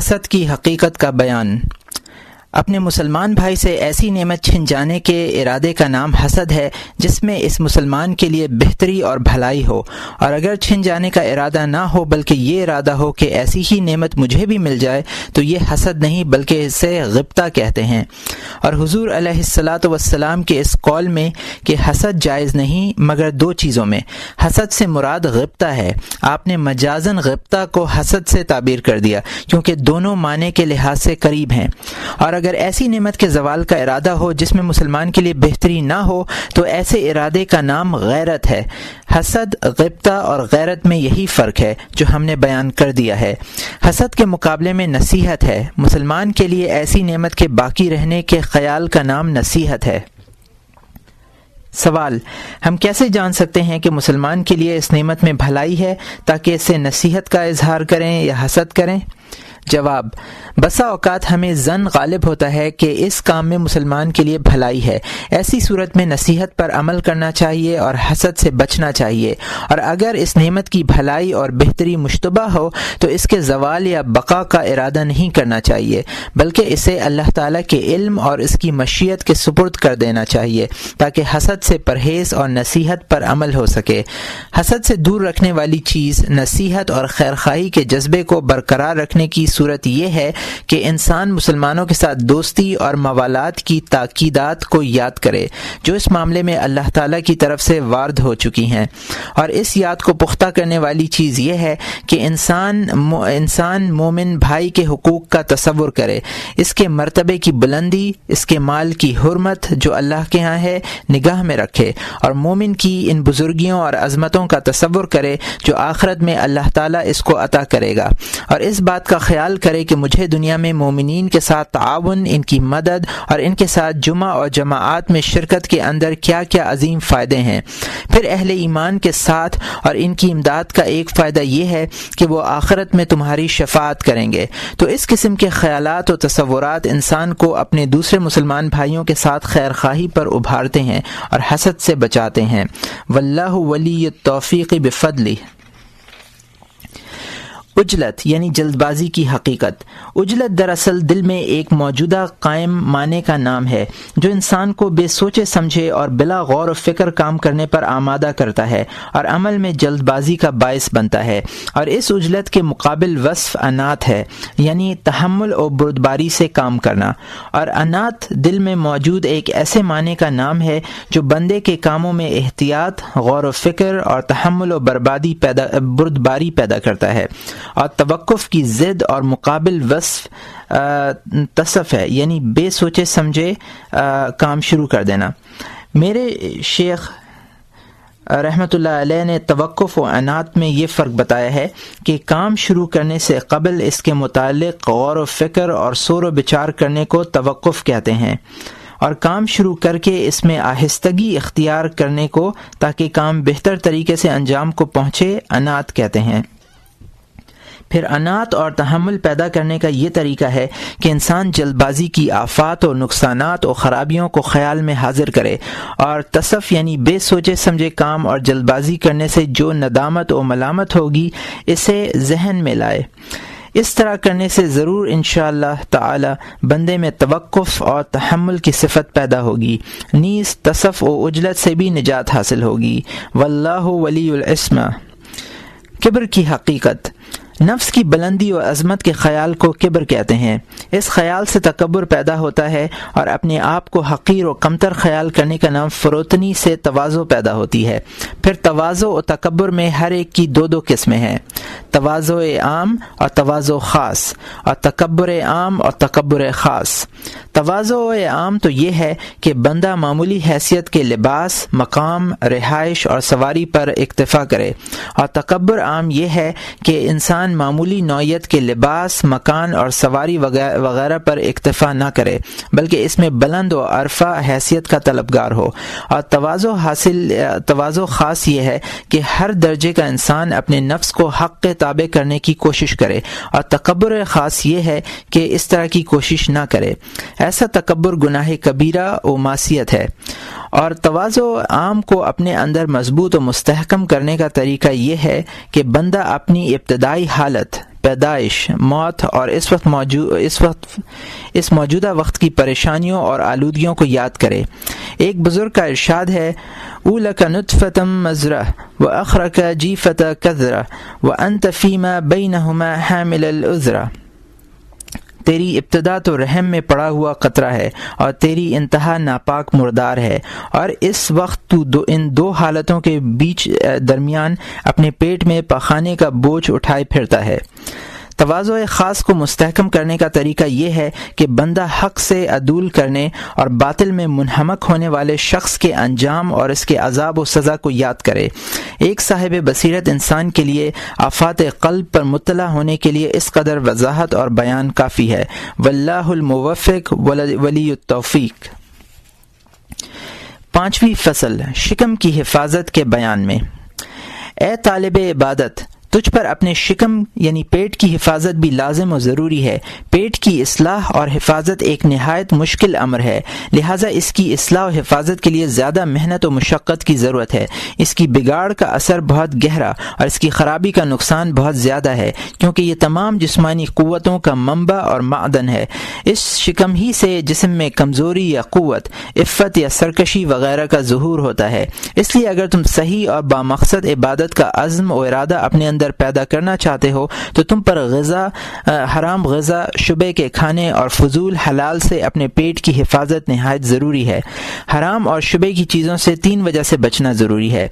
حسد کی حقیقت کا بیان۔ اپنے مسلمان بھائی سے ایسی نعمت چھن جانے کے ارادے کا نام حسد ہے جس میں اس مسلمان کے لیے بہتری اور بھلائی ہو، اور اگر چھن جانے کا ارادہ نہ ہو بلکہ یہ ارادہ ہو کہ ایسی ہی نعمت مجھے بھی مل جائے تو یہ حسد نہیں بلکہ اسے غبطہ کہتے ہیں۔ اور حضور علیہ الصلاۃ والسلام کے اس قول میں کہ حسد جائز نہیں مگر دو چیزوں میں، حسد سے مراد غبطہ ہے۔ آپ نے مجازاً غبطہ کو حسد سے تعبیر کر دیا کیونکہ دونوں معنی کے لحاظ سے قریب ہیں۔ اور اگر ایسی نعمت کے زوال کا ارادہ ہو جس میں مسلمان کے لیے بہتری نہ ہو تو ایسے ارادے کا نام غیرت ہے۔ حسد، غبطہ اور غیرت میں یہی فرق ہے جو ہم نے بیان کر دیا ہے۔ حسد کے مقابلے میں نصیحت ہے۔ مسلمان کے لیے ایسی نعمت کے باقی رہنے کے خیال کا نام نصیحت ہے۔ سوال: ہم کیسے جان سکتے ہیں کہ مسلمان کے لیے اس نعمت میں بھلائی ہے تاکہ اس سے نصیحت کا اظہار کریں یا حسد کریں؟ جواب: بسا اوقات ہمیں ظن غالب ہوتا ہے کہ اس کام میں مسلمان کے لیے بھلائی ہے، ایسی صورت میں نصیحت پر عمل کرنا چاہیے اور حسد سے بچنا چاہیے، اور اگر اس نعمت کی بھلائی اور بہتری مشتبہ ہو تو اس کے زوال یا بقا کا ارادہ نہیں کرنا چاہیے بلکہ اسے اللہ تعالیٰ کے علم اور اس کی مشیت کے سپرد کر دینا چاہیے تاکہ حسد سے پرہیز اور نصیحت پر عمل ہو سکے۔ حسد سے دور رکھنے والی چیز نصیحت اور خیرخواہی کے جذبے کو برقرار رکھنے کی صورت یہ ہے کہ انسان مسلمانوں کے ساتھ دوستی اور موالات کی تاکیدات کو یاد کرے جو اس معاملے میں اللہ تعالیٰ کی طرف سے وارد ہو چکی ہیں، اور اس یاد کو پختہ کرنے والی چیز یہ ہے کہ انسان مومن بھائی کے حقوق کا تصور کرے، اس کے مرتبے کی بلندی، اس کے مال کی حرمت جو اللہ کے ہاں ہے نگاہ میں رکھے، اور مومن کی ان بزرگیوں اور عظمتوں کا تصور کرے جو آخرت میں اللہ تعالیٰ اس کو عطا کرے گا، اور اس بات کا خیال کرے کہ مجھے دنیا میں مومنین کے ساتھ تعاون، ان کی مدد اور ان کے ساتھ جمعہ اور جماعات میں شرکت کے اندر کیا کیا عظیم فائدے ہیں۔ پھر اہل ایمان کے ساتھ اور ان کی امداد کا ایک فائدہ یہ ہے کہ وہ آخرت میں تمہاری شفاعت کریں گے۔ تو اس قسم کے خیالات و تصورات انسان کو اپنے دوسرے مسلمان بھائیوں کے ساتھ خیرخواہی پر ابھارتے ہیں اور حسد سے بچاتے ہیں۔ واللہ ولی التوفیق بفضلہ۔ عجلت یعنی جلد بازی کی حقیقت۔ عجلت دراصل دل میں ایک موجودہ قائم معنی کا نام ہے جو انسان کو بے سوچے سمجھے اور بلا غور و فکر کام کرنے پر آمادہ کرتا ہے اور عمل میں جلد بازی کا باعث بنتا ہے، اور اس عجلت کے مقابل وصف انات ہے، یعنی تحمل و بردباری سے کام کرنا۔ اور انات دل میں موجود ایک ایسے معنی کا نام ہے جو بندے کے کاموں میں احتیاط، غور و فکر اور تحمل و بردباری پیدا کرتا ہے، اور توقف کی ضد اور مقابل وصف تصف ہے، یعنی بے سوچے سمجھے کام شروع کر دینا۔ میرے شیخ رحمۃ اللہ علیہ نے توقف و عنات میں یہ فرق بتایا ہے کہ کام شروع کرنے سے قبل اس کے متعلق غور و فکر اور سور و بچار کرنے کو توقف کہتے ہیں، اور کام شروع کر کے اس میں آہستگی اختیار کرنے کو تاکہ کام بہتر طریقے سے انجام کو پہنچے عنات کہتے ہیں۔ پھر انات اور تحمل پیدا کرنے کا یہ طریقہ ہے کہ انسان جلد بازی کی آفات اور نقصانات اور خرابیوں کو خیال میں حاضر کرے، اور تصف یعنی بے سوچے سمجھے کام اور جلد بازی کرنے سے جو ندامت و ملامت ہوگی اسے ذہن میں لائے۔ اس طرح کرنے سے ضرور انشاءاللہ تعالی بندے میں توقف اور تحمل کی صفت پیدا ہوگی، نیز تصف و عجلت سے بھی نجات حاصل ہوگی۔ واللہ ولی العصمہ۔ کبر کی حقیقت۔ نفس کی بلندی و عظمت کے خیال کو کبر کہتے ہیں۔ اس خیال سے تکبر پیدا ہوتا ہے، اور اپنے آپ کو حقیر و کمتر خیال کرنے کا نام فروتنی سے تواضع پیدا ہوتی ہے۔ پھر تواضع و تکبر میں ہر ایک کی دو قسمیں ہیں، تواضع عام اور تواضع خاص، اور تکبر عام اور تکبر خاص۔ تواضع عام تو یہ ہے کہ بندہ معمولی حیثیت کے لباس، مقام، رہائش اور سواری پر اکتفا کرے، اور تکبر عام یہ ہے کہ انسان معمولی نوعیت کے لباس، مکان اور سواری وغیرہ پر اکتفا نہ کرے بلکہ اس میں بلند و عرفہ حیثیت کا طلبگار ہو۔ اور تواضع خاص یہ ہے کہ ہر درجے کا انسان اپنے نفس کو حق کے تابع کرنے کی کوشش کرے، اور تکبر خاص یہ ہے کہ اس طرح کی کوشش نہ کرے۔ ایسا تکبر گناہ کبیرہ و معصیت ہے۔ اور تواضع عام کو اپنے اندر مضبوط و مستحکم کرنے کا طریقہ یہ ہے کہ بندہ اپنی ابتدائی حالت پیدائش، موت اور اس موجودہ وقت کی پریشانیوں اور آلودگیوں کو یاد کرے۔ ایک بزرگ کا ارشاد ہے، اولک نطفۃ مزرہ وآخرک جیفۃ کذرہ وانت فیما بینہما حامل العذرہ۔ تیری ابتدا تو رحم میں پڑا ہوا قطرہ ہے اور تیری انتہا ناپاک مردار ہے، اور اس وقت تو ان دو حالتوں کے درمیان اپنے پیٹ میں پخانے کا بوجھ اٹھائے پھرتا ہے۔ تواضع خاص کو مستحکم کرنے کا طریقہ یہ ہے کہ بندہ حق سے عدول کرنے اور باطل میں منہمک ہونے والے شخص کے انجام اور اس کے عذاب و سزا کو یاد کرے۔ ایک صاحب بصیرت انسان کے لیے آفات قلب پر مطلع ہونے کے لیے اس قدر وضاحت اور بیان کافی ہے۔ واللہ الموفق ولی التوفیق۔ 5ویں فصل، شکم کی حفاظت کے بیان میں۔ اے طالب عبادت، تجھ پر اپنے شکم یعنی پیٹ کی حفاظت بھی لازم و ضروری ہے۔ پیٹ کی اصلاح اور حفاظت ایک نہایت مشکل امر ہے، لہٰذا اس کی اصلاح و حفاظت کے لیے زیادہ محنت و مشقت کی ضرورت ہے۔ اس کی بگاڑ کا اثر بہت گہرا اور اس کی خرابی کا نقصان بہت زیادہ ہے، کیونکہ یہ تمام جسمانی قوتوں کا منبع اور معدن ہے۔ اس شکم ہی سے جسم میں کمزوری یا قوت، عفت یا سرکشی وغیرہ کا ظہور ہوتا ہے۔ اس لیے اگر تم صحیح اور بامقصد عبادت کا عزم و ارادہ اپنے اندر پیدا کرنا چاہتے ہو تو تم پر حرام غذا، شبے کے کھانے اور فضول حلال سے اپنے پیٹ کی حفاظت نہایت ضروری ہے۔ حرام اور شبے کی چیزوں سے 3 وجہ سے بچنا ضروری ہے۔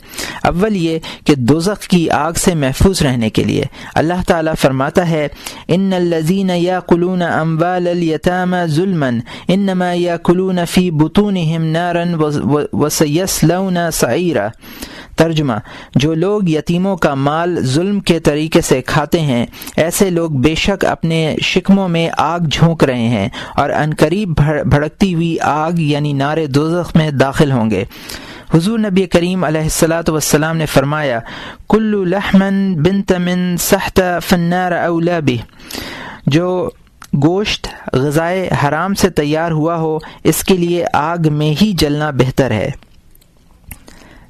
اول یہ کہ دوزخ کی آگ سے محفوظ رہنے کے لیے اللہ تعالیٰ فرماتا ہے، ان الذین یاکلون اموال الیتامی ظلما انما یاکلون فی بطونہم نارا وسیصلون سعیرا۔ ترجمہ، جو لوگ یتیموں کا مال ظلم کے طریقے سے کھاتے ہیں، ایسے لوگ بے شک اپنے شکموں میں آگ جھونک رہے ہیں اور عنقریب بھڑکتی ہوئی آگ یعنی نار دوزخ میں داخل ہوں گے۔ حضور نبی کریم علیہ الصلاۃ والسلام نے فرمایا، کل لحم بنت من سحت فالنار اولی بہ۔ جو گوشت غذائے حرام سے تیار ہوا ہو، اس کے لیے آگ میں ہی جلنا بہتر ہے۔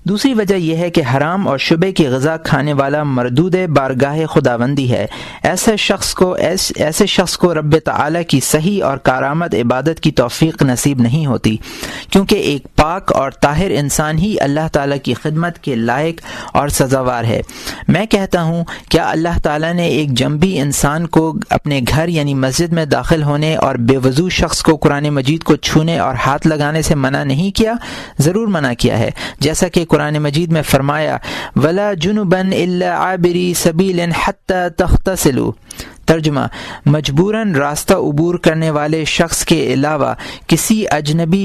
دوسری وجہ یہ ہے کہ حرام اور شبے کی غذا کھانے والا مردود بارگاہ خداوندی ہے۔ ایسے شخص کو رب تعالی کی صحیح اور کارآمد عبادت کی توفیق نصیب نہیں ہوتی، کیونکہ ایک پاک اور طاہر انسان ہی اللہ تعالی کی خدمت کے لائق اور سزاوار ہے۔ میں کہتا ہوں، کیا اللہ تعالی نے ایک جنبی انسان کو اپنے گھر یعنی مسجد میں داخل ہونے اور بے وضو شخص کو قرآن مجید کو چھونے اور ہاتھ لگانے سے منع نہیں کیا؟ ضرور منع کیا ہے، جیسا کہ قرآن مجید میں فرمایا، وَلَا جُنُبًا إِلَّا عَابِرِي سَبِيلٍ حَتَّى تَغْتَسِلُوا۔ ترجمہ، مجبوراً راستہ عبور کرنے والے شخص کے علاوہ کسی جنبی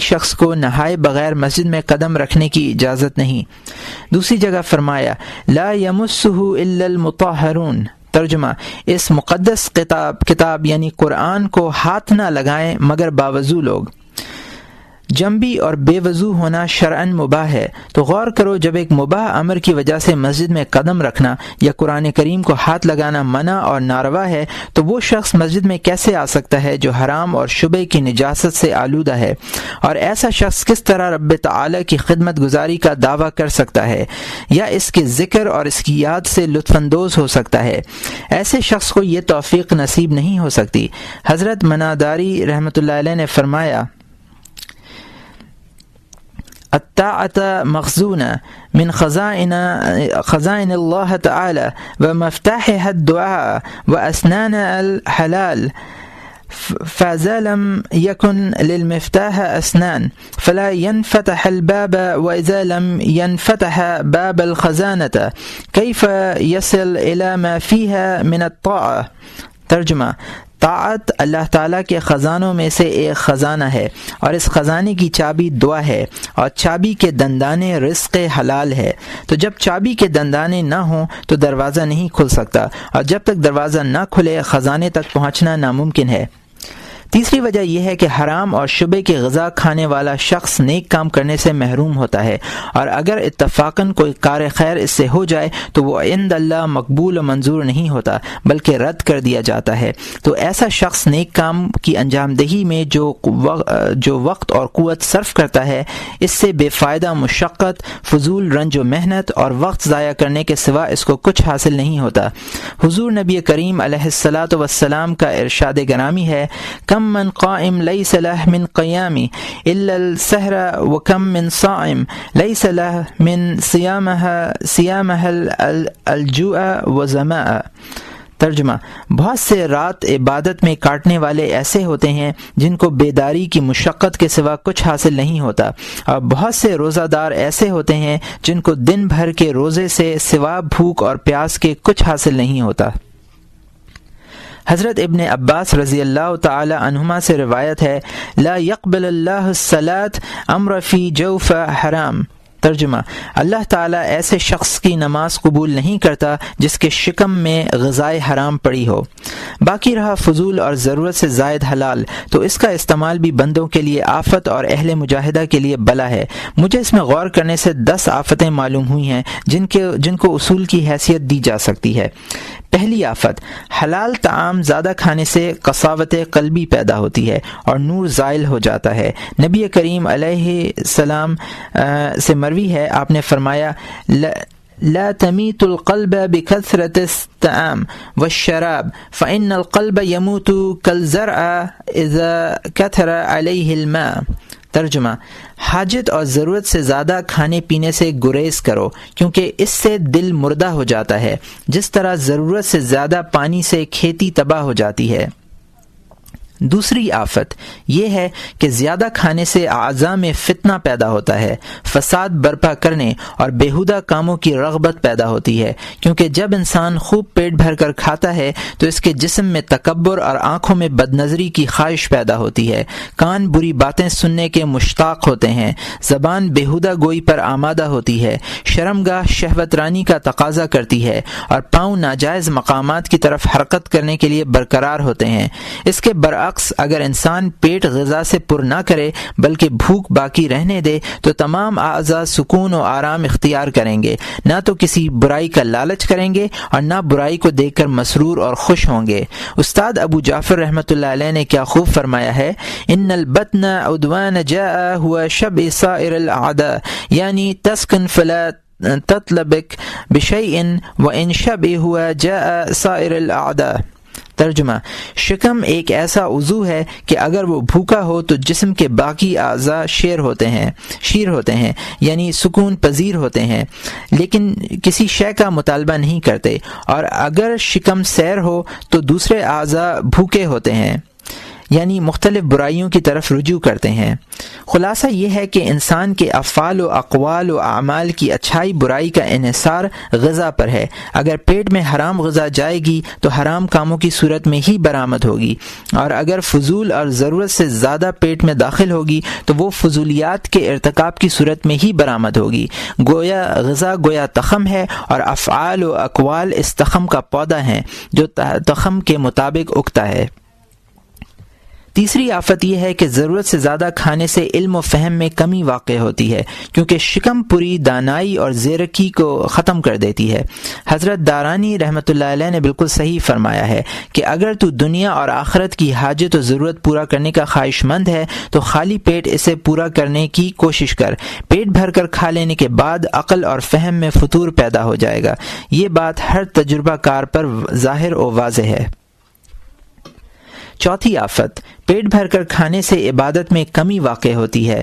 شخص کو نہائے بغیر مسجد میں قدم رکھنے کی اجازت نہیں۔ دوسری جگہ فرمایا، لا يمسه إلا المطهرون۔ ترجمہ، اس مقدس کتاب یعنی قرآن کو ہاتھ نہ لگائیں مگر باوضو لوگ۔ جنبی اور بے وضو ہونا شرعاً مباح ہے، تو غور کرو، جب ایک مباح امر کی وجہ سے مسجد میں قدم رکھنا یا قرآن کریم کو ہاتھ لگانا منع اور ناروا ہے، تو وہ شخص مسجد میں کیسے آ سکتا ہے جو حرام اور شبے کی نجاست سے آلودہ ہے؟ اور ایسا شخص کس طرح رب تعالی کی خدمت گزاری کا دعویٰ کر سکتا ہے یا اس کے ذکر اور اس کی یاد سے لطف اندوز ہو سکتا ہے؟ ایسے شخص کو یہ توفیق نصیب نہیں ہو سکتی۔ حضرت مناداری رحمۃ اللہ علیہ نے فرمایا، الطاعة مخزونة من خزائن الله تعالى ومفتاحها الدعاء وأسنانها الحلال، فإذا لم يكن للمفتاح أسنان فلا ينفتح الباب، وإذا لم ينفتح باب الخزانة كيف يصل إلى ما فيها من الطاعة۔ ترجمہ، طاعت اللہ تعالیٰ کے خزانوں میں سے ایک خزانہ ہے، اور اس خزانے کی چابی دعا ہے، اور چابی کے دندانے رزق حلال ہے۔ تو جب چابی کے دندانے نہ ہوں تو دروازہ نہیں کھل سکتا، اور جب تک دروازہ نہ کھلے خزانے تک پہنچنا ناممکن ہے۔ تیسری وجہ یہ ہے کہ حرام اور شبے کی غذا کھانے والا شخص نیک کام کرنے سے محروم ہوتا ہے، اور اگر اتفاقاً کوئی کار خیر اس سے ہو جائے تو وہ عند اللہ مقبول و منظور نہیں ہوتا بلکہ رد کر دیا جاتا ہے۔ تو ایسا شخص نیک کام کی انجام دہی میں جو وقت اور قوت صرف کرتا ہے، اس سے بے فائدہ مشقت، فضول رنج و محنت اور وقت ضائع کرنے کے سوا اس کو کچھ حاصل نہیں ہوتا۔ حضور نبی کریم علیہ الصلاۃ والسلام کا ارشاد گرامی ہے، کم من قائم لیس لہ من قیامی الا السحر وکم من صائم لیس لہ من صیامہ الجوع وظمأ۔ ترجمہ: بہت سے رات عبادت میں کاٹنے والے ایسے ہوتے ہیں جن کو بیداری کی مشقت کے سوا کچھ حاصل نہیں ہوتا، اور بہت سے روزہ دار ایسے ہوتے ہیں جن کو دن بھر کے روزے سے سوا بھوک اور پیاس کے کچھ حاصل نہیں ہوتا۔ حضرت ابن عباس رضی اللہ تعالی عنہما سے روایت ہے، لا يقبل اللہ الصلاة امر فی جوف حرام۔ ترجمہ: اللہ تعالیٰ ایسے شخص کی نماز قبول نہیں کرتا جس کے شکم میں غذائے حرام پڑی ہو۔ باقی رہا فضول اور ضرورت سے زائد حلال، تو اس کا استعمال بھی بندوں کے لیے آفت اور اہل مجاہدہ کے لیے بلا ہے۔ مجھے اس میں غور کرنے سے 10 آفتیں معلوم ہوئی ہیں جن کو اصول کی حیثیت دی جا سکتی ہے۔ پہلی آفت، حلال طعام زیادہ کھانے سے قساوت قلبی پیدا ہوتی ہے اور نور زائل ہو جاتا ہے۔ نبی کریم علیہ السلام سے مروی ہے، آپ نے فرمایا، لا تمیت القلب بکثرت الطعام والشراب فإن القلب يموت كالزرع اذا كثر عليه الماء۔ ترجمہ: حاجت اور ضرورت سے زیادہ کھانے پینے سے گریز کرو، کیونکہ اس سے دل مردہ ہو جاتا ہے، جس طرح ضرورت سے زیادہ پانی سے کھیتی تباہ ہو جاتی ہے۔ دوسری آفت یہ ہے کہ زیادہ کھانے سے اعضاء میں فتنہ پیدا ہوتا ہے، فساد برپا کرنے اور بیہودہ کاموں کی رغبت پیدا ہوتی ہے، کیونکہ جب انسان خوب پیٹ بھر کر کھاتا ہے تو اس کے جسم میں تکبر اور آنکھوں میں بدنظری کی خواہش پیدا ہوتی ہے، کان بری باتیں سننے کے مشتاق ہوتے ہیں، زبان بیہودہ گوئی پر آمادہ ہوتی ہے، شرمگاہ شہوت رانی کا تقاضا کرتی ہے، اور پاؤں ناجائز مقامات کی طرف حرکت کرنے کے لیے برقرار ہوتے ہیں۔ اس کے برعکس اگر انسان پیٹ غذا سے پر نہ کرے بلکہ بھوک باقی رہنے دے تو تمام اعضاء سکون و آرام اختیار کریں گے، نہ تو کسی برائی کا لالچ کریں گے اور نہ برائی کو دیکھ کر مسرور اور خوش ہوں گے۔ استاد ابو جعفر رحمۃ اللہ علیہ نے کیا خوب فرمایا ہے، ان البطن عدوان جاء هو شبع سائر الاعداء، یعنی تسکن فلا تطلبک بشیء وان شبع هو جاء سائر الاعداء۔ ترجمہ: شکم ایک ایسا عضو ہے کہ اگر وہ بھوکا ہو تو جسم کے باقی اعضاء شیر ہوتے ہیں، یعنی سکون پذیر ہوتے ہیں، لیکن کسی شے کا مطالبہ نہیں کرتے، اور اگر شکم سیر ہو تو دوسرے اعضاء بھوکے ہوتے ہیں، یعنی مختلف برائیوں کی طرف رجوع کرتے ہیں۔ خلاصہ یہ ہے کہ انسان کے افعال و اقوال و اعمال کی اچھائی برائی کا انحصار غذا پر ہے۔ اگر پیٹ میں حرام غذا جائے گی تو حرام کاموں کی صورت میں ہی برآمد ہوگی، اور اگر فضول اور ضرورت سے زیادہ پیٹ میں داخل ہوگی تو وہ فضولیات کے ارتکاب کی صورت میں ہی برآمد ہوگی۔ گویا غذا گویا تخم ہے، اور افعال و اقوال اس تخم کا پودا ہیں جو تخم کے مطابق اگتا ہے۔ تیسری آفت یہ ہے کہ ضرورت سے زیادہ کھانے سے علم و فہم میں کمی واقع ہوتی ہے، کیونکہ شکم پوری دانائی اور زیرکی کو ختم کر دیتی ہے۔ حضرت دارانی رحمۃ اللہ علیہ نے بالکل صحیح فرمایا ہے کہ اگر تو دنیا اور آخرت کی حاجت و ضرورت پورا کرنے کا خواہش مند ہے تو خالی پیٹ اسے پورا کرنے کی کوشش کر۔ پیٹ بھر کر کھا لینے کے بعد عقل اور فہم میں فتور پیدا ہو جائے گا۔ یہ بات ہر تجربہ کار پر ظاہر و واضح ہے۔ چوتھی آفت، پیٹ بھر کر کھانے سے عبادت میں کمی واقع ہوتی ہے،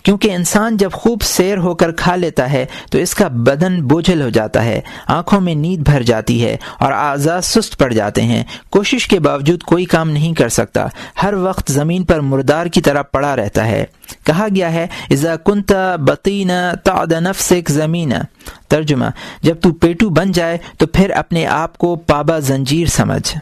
کیونکہ انسان جب خوب سیر ہو کر کھا لیتا ہے تو اس کا بدن بوجھل ہو جاتا ہے، آنکھوں میں نیند بھر جاتی ہے اور اعضاء سست پڑ جاتے ہیں، کوشش کے باوجود کوئی کام نہیں کر سکتا، ہر وقت زمین پر مردار کی طرح پڑا رہتا ہے۔ کہا گیا ہے اذا کنت بطین تعد نفسک زمین۔ ترجمہ: جب تو پیٹو بن جائے تو پھر اپنے آپ کو پابا زنجیر سمجھ۔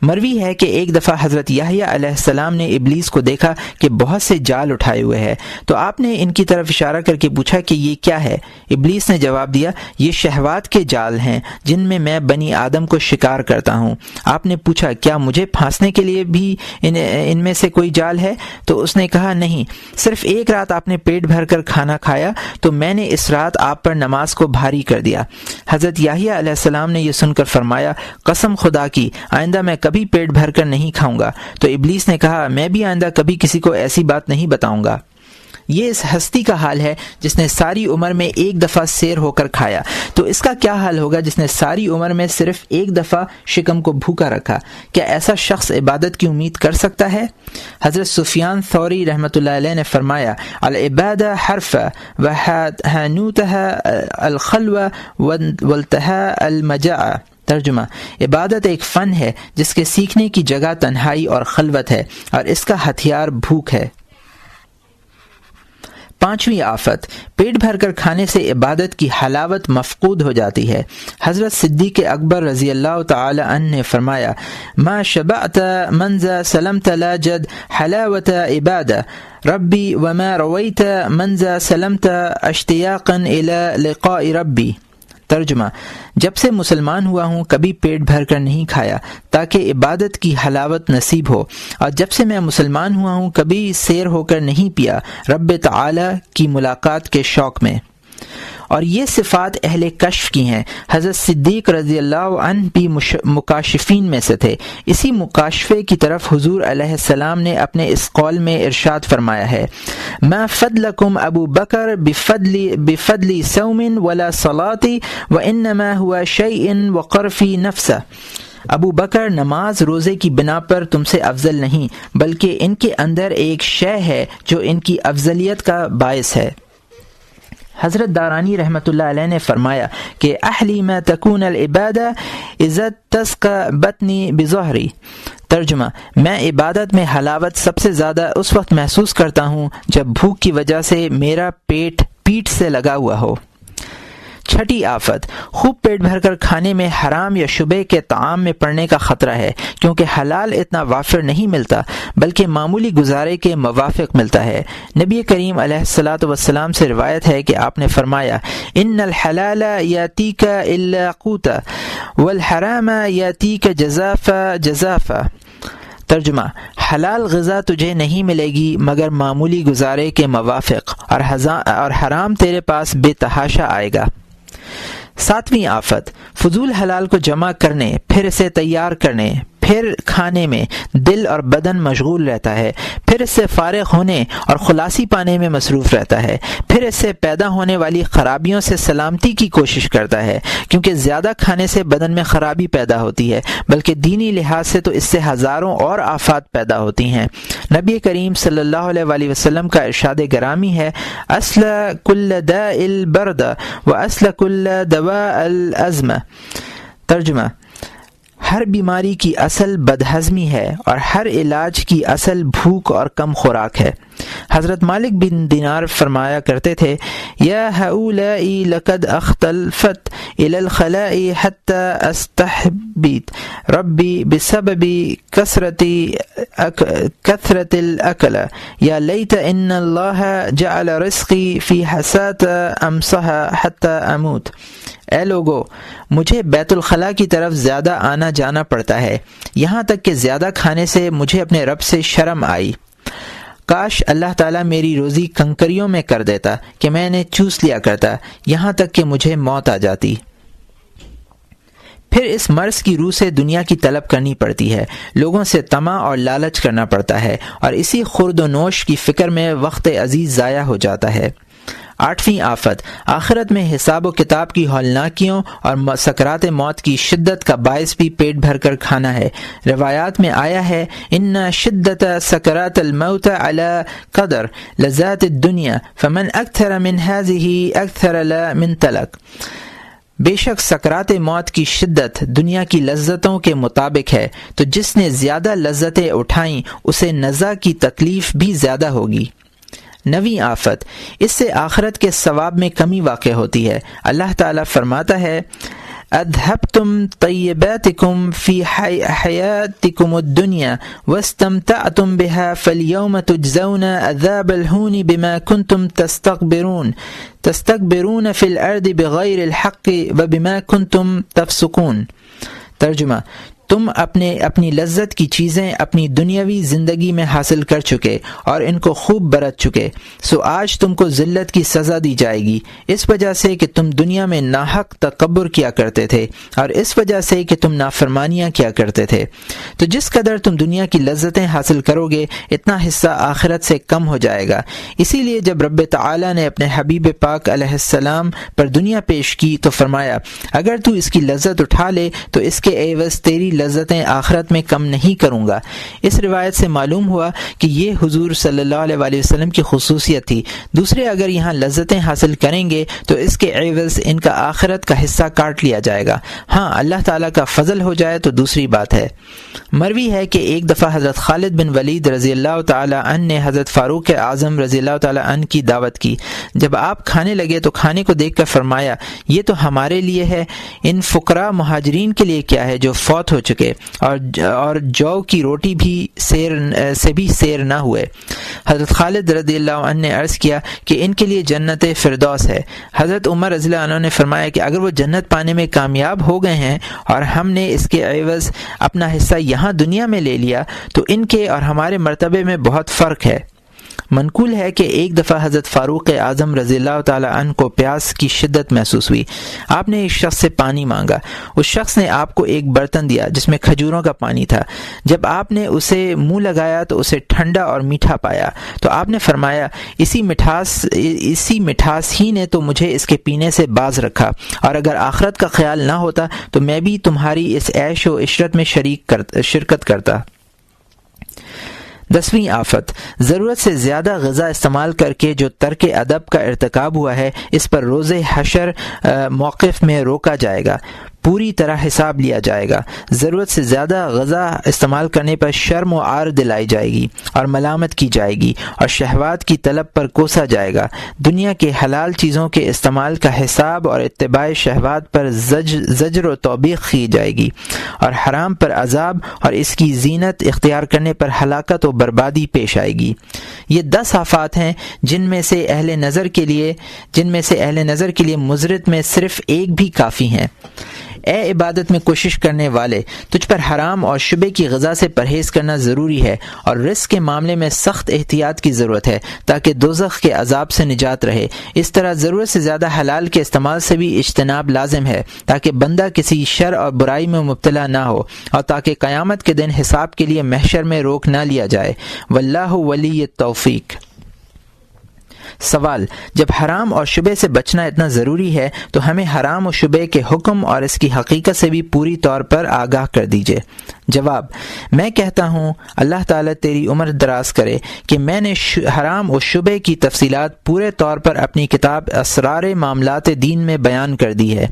مروی ہے کہ ایک دفعہ حضرت یحییٰ علیہ السلام نے ابلیس کو دیکھا کہ بہت سے جال اٹھائے ہوئے ہے، تو آپ نے ان کی طرف اشارہ کر کے پوچھا کہ یہ کیا ہے؟ ابلیس نے جواب دیا، یہ شہوات کے جال ہیں جن میں بنی آدم کو شکار کرتا ہوں۔ آپ نے پوچھا، کیا مجھے پھانسنے کے لیے بھی ان میں سے کوئی جال ہے؟ تو اس نے کہا، نہیں، صرف ایک رات آپ نے پیٹ بھر کر کھانا کھایا تو میں نے اس رات آپ پر نماز کو بھاری کر دیا۔ حضرت یحییٰ علیہ السلام نے یہ سن کر فرمایا، قسم خدا کی آئندہ میں کبھی پیٹ بھر کر نہیں کھاؤں گا۔ تو ابلیس نے کہا، میں بھی آئندہ کبھی کسی کو ایسی بات نہیں بتاؤں گا۔ یہ اس ہستی کا حال ہے جس نے ساری عمر میں ایک دفعہ سیر ہو کر کھایا، تو اس کا کیا حال ہوگا جس نے ساری عمر میں صرف ایک دفعہ شکم کو بھوکا رکھا؟ کیا ایسا شخص عبادت کی امید کر سکتا ہے؟ حضرت سفیان ثوری رحمۃ اللہ علیہ نے فرمایا، العبادہ حرف وحانوتها الخلوہ والتہا المجاع۔ ترجمہ، عبادت ایک فن ہے جس کے سیکھنے کی جگہ تنہائی اور خلوت ہے، اور اس کا ہتھیار بھوک ہے۔ پانچویں آفت، پیٹ بھر کر کھانے سے عبادت کی حلاوت مفقود ہو جاتی ہے۔ حضرت صدیق اکبر رضی اللہ تعالی عنہ نے فرمایا، ما شبعت منذ سلمت لا جد حلاوت عبادہ ربی وما رویت منذ سلمت اشتیاقا الى لقاء ربی۔ ترجمہ، جب سے مسلمان ہوا ہوں کبھی پیٹ بھر کر نہیں کھایا تاکہ عبادت کی حلاوت نصیب ہو، اور جب سے میں مسلمان ہوا ہوں کبھی سیر ہو کر نہیں پیا رب تعالی کی ملاقات کے شوق میں۔ اور یہ صفات اہل کشف کی ہیں۔ حضرت صدیق رضی اللہ عنہ بھی مکاشفین میں سے تھے۔ اسی مکاشفے کی طرف حضور علیہ السلام نے اپنے اس قول میں ارشاد فرمایا ہے، ما فضلکم ابو بکر بفضل صوم ولا صلاۃ وانما هو شیء وقر فی نفسہ۔ ابو بکر نماز روزے کی بنا پر تم سے افضل نہیں، بلکہ ان کے اندر ایک شے ہے جو ان کی افضلیت کا باعث ہے۔ حضرت دارانی رحمۃ اللہ علیہ نے فرمایا کہ احلی ما تکون العبادہ اذا تسقى بطنی بظہری۔ ترجمہ، میں عبادت میں حلاوت سب سے زیادہ اس وقت محسوس کرتا ہوں جب بھوک کی وجہ سے میرا پیٹ پیٹھ سے لگا ہوا ہو۔ چھٹی آفت، خوب پیٹ بھر کر کھانے میں حرام یا شبہ کے طعام میں پڑنے کا خطرہ ہے، کیونکہ حلال اتنا وافر نہیں ملتا بلکہ معمولی گزارے کے موافق ملتا ہے۔ نبی کریم علیہ الصلاۃ والسلام سے روایت ہے کہ آپ نے فرمایا، ان الحلال یاتیک الا قوتا والحرام یاتیک جزافا جزافا۔ ترجمہ، حلال غذا تجھے نہیں ملے گی مگر معمولی گزارے کے موافق، اور حرام تیرے پاس بے تحاشا آئے گا۔ ساتویں آفت، فضول حلال کو جمع کرنے، پھر اسے تیار کرنے، پھر کھانے میں دل اور بدن مشغول رہتا ہے، پھر اس سے فارغ ہونے اور خلاصی پانے میں مصروف رہتا ہے، پھر اس سے پیدا ہونے والی خرابیوں سے سلامتی کی کوشش کرتا ہے، کیونکہ زیادہ کھانے سے بدن میں خرابی پیدا ہوتی ہے، بلکہ دینی لحاظ سے تو اس سے ہزاروں اور آفات پیدا ہوتی ہیں۔ نبی کریم صلی اللہ علیہ وآلہ وسلم کا ارشاد گرامی ہے، اصل کل داء البرد و اصل کل دواء الازم۔ ترجمہ، ہر بیماری کی اصل بدہضمی ہے اور ہر علاج کی اصل بھوک اور کم خوراک ہے۔ حضرت مالک بن دینار فرمایا کرتے تھے، یا ہؤلاء لقد اختلفت الى الخلاء حتى استحبیت ربی بسبب کثرت الاکل یا لیت ان اللہ جعل رزقی فی حسات امسح حتى اموت۔ اے لوگو، مجھے بیت الخلاء کی طرف زیادہ آنا جانا پڑتا ہے، یہاں تک کہ زیادہ کھانے سے مجھے اپنے رب سے شرم آئی۔ کاش اللہ تعالیٰ میری روزی کنکریوں میں کر دیتا کہ میں نے چوس لیا کرتا، یہاں تک کہ مجھے موت آ جاتی۔ پھر اس مرض کی روح سے دنیا کی طلب کرنی پڑتی ہے، لوگوں سے طمع اور لالچ کرنا پڑتا ہے، اور اسی خورد و نوش کی فکر میں وقت عزیز ضائع ہو جاتا ہے۔ آٹھویں آفت، آخرت میں حساب و کتاب کی ہولناکیوں اور سکرات موت کی شدت کا باعث بھی پیٹ بھر کر کھانا ہے۔ روایات میں آیا ہے، ان شدت سکرات الموت علی قدر لذات الدنیا فمن اکثر من هذه اکثر لا من تلک۔ بے شک سکرات موت کی شدت دنیا کی لذتوں کے مطابق ہے، تو جس نے زیادہ لذتیں اٹھائیں اسے نزع کی تکلیف بھی زیادہ ہوگی۔ نویں آفت، اس سے آخرت کے ثواب میں کمی واقع ہوتی ہے۔ اللہ تعالیٰ فرماتا ہے، اذهبتم طیباتکم فی حیاتکم الدنیا واستمتعتم بها فاليوم تجزون عذاب الہون بما کنتم تستكبرون فی الارض بغیر الحق وبما کنتم تفسقون۔ ترجمہ: تم اپنی لذت کی چیزیں اپنی دنیاوی زندگی میں حاصل کر چکے اور ان کو خوب برت چکے، سو آج تم کو ذلت کی سزا دی جائے گی، اس وجہ سے کہ تم دنیا میں ناحق تکبر کیا کرتے تھے اور اس وجہ سے کہ تم نافرمانیاں کیا کرتے تھے۔ تو جس قدر تم دنیا کی لذتیں حاصل کرو گے اتنا حصہ آخرت سے کم ہو جائے گا۔ اسی لیے جب رب تعالی نے اپنے حبیب پاک علیہ السلام پر دنیا پیش کی تو فرمایا، اگر تو اس کی لذت اٹھا لے تو اس کے عوض تیری لذتیں آخرت میں کم نہیں کروں گا۔ اس روایت سے معلوم ہوا کہ یہ حضور صلی اللہ علیہ وآلہ وسلم کی خصوصیت تھی۔ دوسرے اگر یہاں لذتیں حاصل کریں گے تو اس کے عوض ان کا آخرت کا حصہ کاٹ لیا جائے گا۔ ہاں، اللہ تعالیٰ کا فضل ہو جائے تو دوسری بات ہے۔ مروی ہے کہ ایک دفعہ حضرت خالد بن ولید رضی اللہ تعالی عنہ نے حضرت فاروق اعظم رضی اللہ تعالی عنہ کی دعوت کی۔ جب آپ کھانے لگے تو کھانے کو دیکھ کر فرمایا، یہ تو ہمارے لیے ہے، ان فقراء مہاجرین کے لیے کیا ہے جو فوت ہو چکے اور جو کی روٹی بھی سیر نہ ہوئے۔ حضرت خالد رضی اللہ عنہ نے عرض کیا کہ ان کے لیے جنت فردوس ہے۔ حضرت عمر رضی اللہ عنہ نے فرمایا کہ اگر وہ جنت پانے میں کامیاب ہو گئے ہیں اور ہم نے اس کے عوض اپنا حصہ یہاں دنیا میں لے لیا تو ان کے اور ہمارے مرتبے میں بہت فرق ہے۔ منقول ہے کہ ایک دفعہ حضرت فاروق اعظم رضی اللہ تعالی عنہ کو پیاس کی شدت محسوس ہوئی۔ آپ نے ایک شخص سے پانی مانگا، اس شخص نے آپ کو ایک برتن دیا جس میں کھجوروں کا پانی تھا۔ جب آپ نے اسے منہ لگایا تو اسے ٹھنڈا اور میٹھا پایا، تو آپ نے فرمایا، اسی مٹھاس ہی نے تو مجھے اس کے پینے سے باز رکھا، اور اگر آخرت کا خیال نہ ہوتا تو میں بھی تمہاری اس عیش و عشرت میں شرکت کرتا۔ 10ویں آفت، ضرورت سے زیادہ غذا استعمال کر کے جو ترک ادب کا ارتکاب ہوا ہے، اس پر روز حشر موقف میں روکا جائے گا، پوری طرح حساب لیا جائے گا۔ ضرورت سے زیادہ غذا استعمال کرنے پر شرم و عار دلائی جائے گی اور ملامت کی جائے گی اور شہوات کی طلب پر کوسا جائے گا۔ دنیا کے حلال چیزوں کے استعمال کا حساب اور اتباع شہوات پر زجر و توبیخ کی جائے گی، اور حرام پر عذاب اور اس کی زینت اختیار کرنے پر ہلاکت و بربادی پیش آئے گی۔ یہ 10 آفات ہیں جن میں سے اہل نظر کے لیے مضرت میں صرف ایک بھی کافی ہیں۔ اے عبادت میں کوشش کرنے والے، تجھ پر حرام اور شبے کی غذا سے پرہیز کرنا ضروری ہے، اور رزق کے معاملے میں سخت احتیاط کی ضرورت ہے تاکہ دوزخ کے عذاب سے نجات رہے۔ اس طرح ضرورت سے زیادہ حلال کے استعمال سے بھی اجتناب لازم ہے تاکہ بندہ کسی شر اور برائی میں مبتلا نہ ہو، اور تاکہ قیامت کے دن حساب کے لیے محشر میں روک نہ لیا جائے۔ واللہ ولی التوفیق۔ سوال: جب حرام اور شبے سے بچنا اتنا ضروری ہے تو ہمیں حرام و شبے کے حکم اور اس کی حقیقت سے بھی پوری طور پر آگاہ کر دیجیے۔ جواب: میں کہتا ہوں اللہ تعالیٰ تیری عمر دراز کرے کہ میں نے حرام و شبے کی تفصیلات پورے طور پر اپنی کتاب اسرار معاملات دین میں بیان کر دی ہے،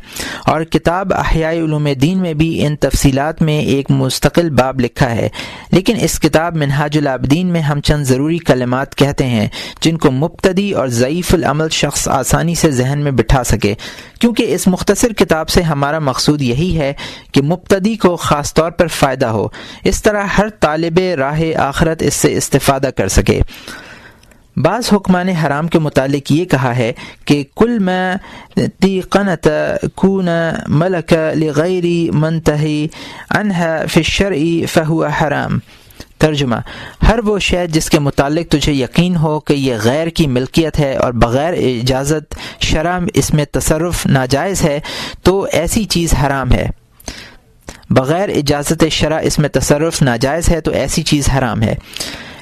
اور کتاب احیاء علوم دین میں بھی ان تفصیلات میں ایک مستقل باب لکھا ہے، لیکن اس کتاب منہاج العابدین میں ہم چند ضروری کلمات کہتے ہیں جن کو مبتدی اور ضعیف العمل شخص آسانی سے ذہن میں بٹھا سکے، کیونکہ اس مختصر کتاب سے ہمارا مقصود یہی ہے کہ مبتدی کو خاص طور پر فائدہ ہو، اس طرح ہر طالب راہ آخرت اس سے استفادہ کر سکے۔ بعض حکمان حرام کے متعلق یہ کہا ہے کہ کل ما تیقنت کون ملک لغیر منتہی عنہ فی الشرع فہو حرام۔ ترجمہ: ہر وہ شے جس کے متعلق تجھے یقین ہو کہ یہ غیر کی ملکیت ہے اور بغیر اجازت شرع اس میں تصرف ناجائز ہے تو ایسی چیز حرام ہے۔ بغیر اجازت شرع اس میں تصرف ناجائز ہے تو ایسی چیز حرام ہے۔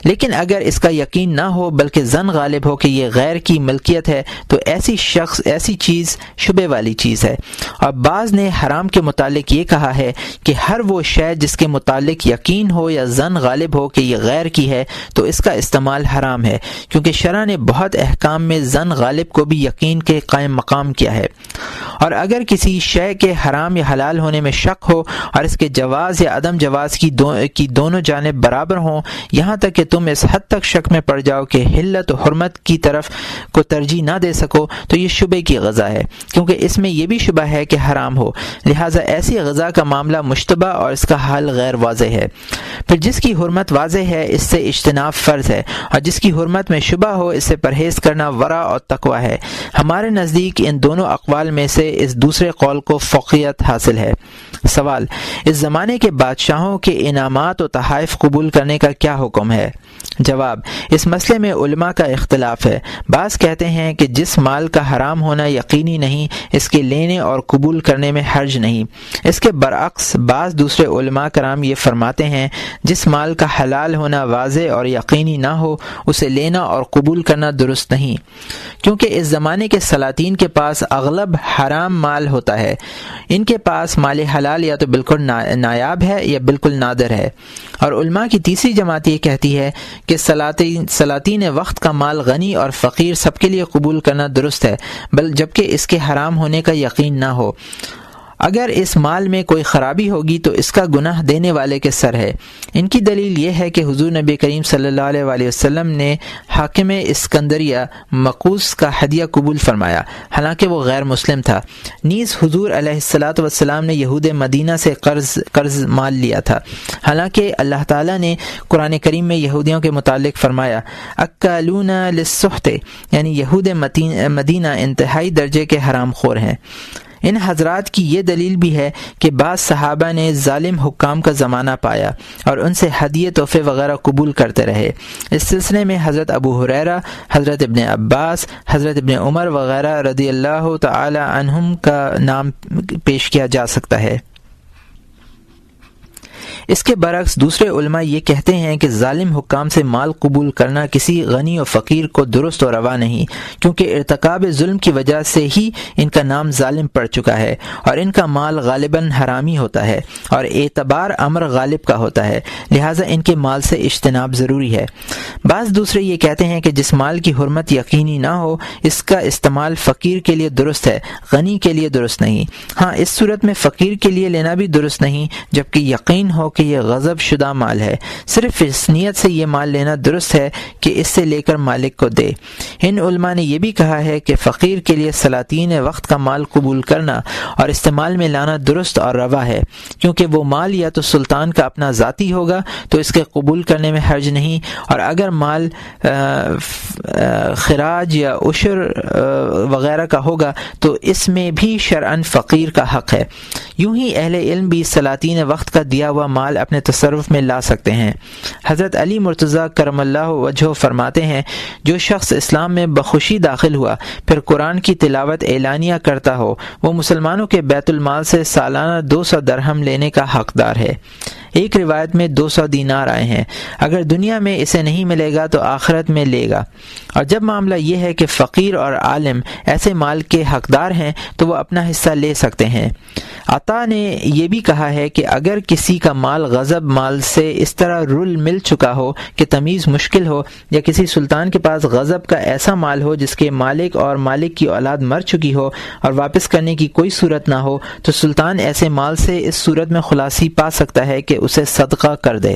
لیکن اگر اس کا یقین نہ ہو بلکہ ظن غالب ہو کہ یہ غیر کی ملکیت ہے تو ایسی چیز شبے والی چیز ہے۔ اور بعض نے حرام کے متعلق یہ کہا ہے کہ ہر وہ شے جس کے متعلق یقین ہو یا ظن غالب ہو کہ یہ غیر کی ہے تو اس کا استعمال حرام ہے، کیونکہ شرع نے بہت احکام میں ظن غالب کو بھی یقین کے قائم مقام کیا ہے۔ اور اگر کسی شے کے حرام یا حلال ہونے میں شک ہو اور اس کے جواز یا عدم جواز کی دونوں جانب برابر ہوں، یہاں تک کہ تم اس حد تک شک میں پڑ جاؤ کہ حلت و حرمت کی طرف کو ترجیح نہ دے سکو تو یہ شبے کی غذا ہے، کیونکہ اس میں یہ بھی شبہ ہے کہ حرام ہو، لہٰذا ایسی غذا کا معاملہ مشتبہ اور اس کا حل غیر واضح ہے۔ پھر جس کی حرمت واضح ہے اس سے اجتناب فرض ہے، اور جس کی حرمت میں شبہ ہو اس سے پرہیز کرنا ورع اور تقوی ہے۔ ہمارے نزدیک ان دونوں اقوال میں سے اس دوسرے قول کو فوقیت حاصل ہے۔ سوال: اس زمانے کے بادشاہوں کے انعامات و تحائف قبول کرنے کا کیا حکم ہے؟ جواب: اس مسئلے میں علماء کا اختلاف ہے۔ بعض کہتے ہیں کہ جس مال کا حرام ہونا یقینی نہیں اس کے لینے اور قبول کرنے میں حرج نہیں۔ اس کے برعکس بعض دوسرے علماء کرام یہ فرماتے ہیں جس مال کا حلال ہونا واضح اور یقینی نہ ہو اسے لینا اور قبول کرنا درست نہیں، کیونکہ اس زمانے کے سلاطین کے پاس اغلب حرام مال ہوتا ہے۔ ان کے پاس مال حلال یا تو بالکل نایاب ہے یا بالکل نادر ہے۔ اور علماء کی تیسری جماعت یہ کہتی ہے کہ سلاطین وقت کا مال غنی اور فقیر سب کے لیے قبول کرنا درست ہے، جبکہ اس کے حرام ہونے کا یقین نہ ہو۔ اگر اس مال میں کوئی خرابی ہوگی تو اس کا گناہ دینے والے کے سر ہے۔ ان کی دلیل یہ ہے کہ حضور نبی کریم صلی اللہ علیہ وآلہ وسلم نے حاکم اسکندریہ مقوس کا ہدیہ قبول فرمایا، حالانکہ وہ غیر مسلم تھا۔ نیز حضور علیہ الصلاۃ والسلام نے یہود مدینہ سے قرض مال لیا تھا، حالانکہ اللہ تعالیٰ نے قرآن کریم میں یہودیوں کے متعلق فرمایا اکالون للسحت، یعنی یہود مدینہ انتہائی درجے کے حرام خور ہیں۔ ان حضرات کی یہ دلیل بھی ہے کہ بعض صحابہ نے ظالم حکام کا زمانہ پایا اور ان سے ہدیے تحفے وغیرہ قبول کرتے رہے۔ اس سلسلے میں حضرت ابو ہریرہ، حضرت ابن عباس، حضرت ابن عمر وغیرہ رضی اللہ تعالی عنہم کا نام پیش کیا جا سکتا ہے۔ اس کے برعکس دوسرے علماء یہ کہتے ہیں کہ ظالم حکام سے مال قبول کرنا کسی غنی و فقیر کو درست و روا نہیں، کیونکہ ارتکاب ظلم کی وجہ سے ہی ان کا نام ظالم پڑ چکا ہے اور ان کا مال غالباً حرامی ہوتا ہے اور اعتبار امر غالب کا ہوتا ہے، لہٰذا ان کے مال سے اجتناب ضروری ہے۔ بعض دوسرے یہ کہتے ہیں کہ جس مال کی حرمت یقینی نہ ہو اس کا استعمال فقیر کے لیے درست ہے، غنی کے لیے درست نہیں۔ ہاں، اس صورت میں فقیر کے لیے لینا بھی درست نہیں جبکہ یقین ہو کہ یہ غضب شدہ مال ہے، صرف اس نیت سے یہ مال لینا درست ہے کہ اس سے لے کر مالک کو دے۔ ان علماء نے یہ بھی کہا ہے کہ فقیر کے لیے سلاطین وقت کا مال قبول کرنا اور استعمال میں لانا درست اور روا ہے، کیونکہ وہ مال یا تو سلطان کا اپنا ذاتی ہوگا تو اس کے قبول کرنے میں حرج نہیں، اور اگر مال خراج یا عشر وغیرہ کا ہوگا تو اس میں بھی شرعاً فقیر کا حق ہے۔ یوں ہی اہل علم بھی سلاطین وقت کا دیا ہوا مال اپنے تصرف میں لا سکتے ہیں۔ حضرت علی مرتضیٰ کرم اللہ وجہہ فرماتے ہیں جو شخص اسلام میں بخوشی داخل ہوا پھر قرآن کی تلاوت اعلانیہ کرتا ہو وہ مسلمانوں کے بیت المال سے سالانہ 200 درہم لینے کا حقدار ہے۔ ایک روایت میں 200 دینار آئے ہیں۔ اگر دنیا میں اسے نہیں ملے گا تو آخرت میں لے گا۔ اور جب معاملہ یہ ہے کہ فقیر اور عالم ایسے مال کے حقدار ہیں تو وہ اپنا حصہ لے سکتے ہیں۔ عطا نے یہ بھی کہا ہے کہ اگر کسی کا مال غصب مال سے اس طرح رل مل چکا ہو کہ تمیز مشکل ہو، یا کسی سلطان کے پاس غصب کا ایسا مال ہو جس کے مالک اور مالک کی اولاد مر چکی ہو اور واپس کرنے کی کوئی صورت نہ ہو، تو سلطان ایسے مال سے اس صورت میں خلاصی پا سکتا ہے کہ اسے صدقہ کر دے۔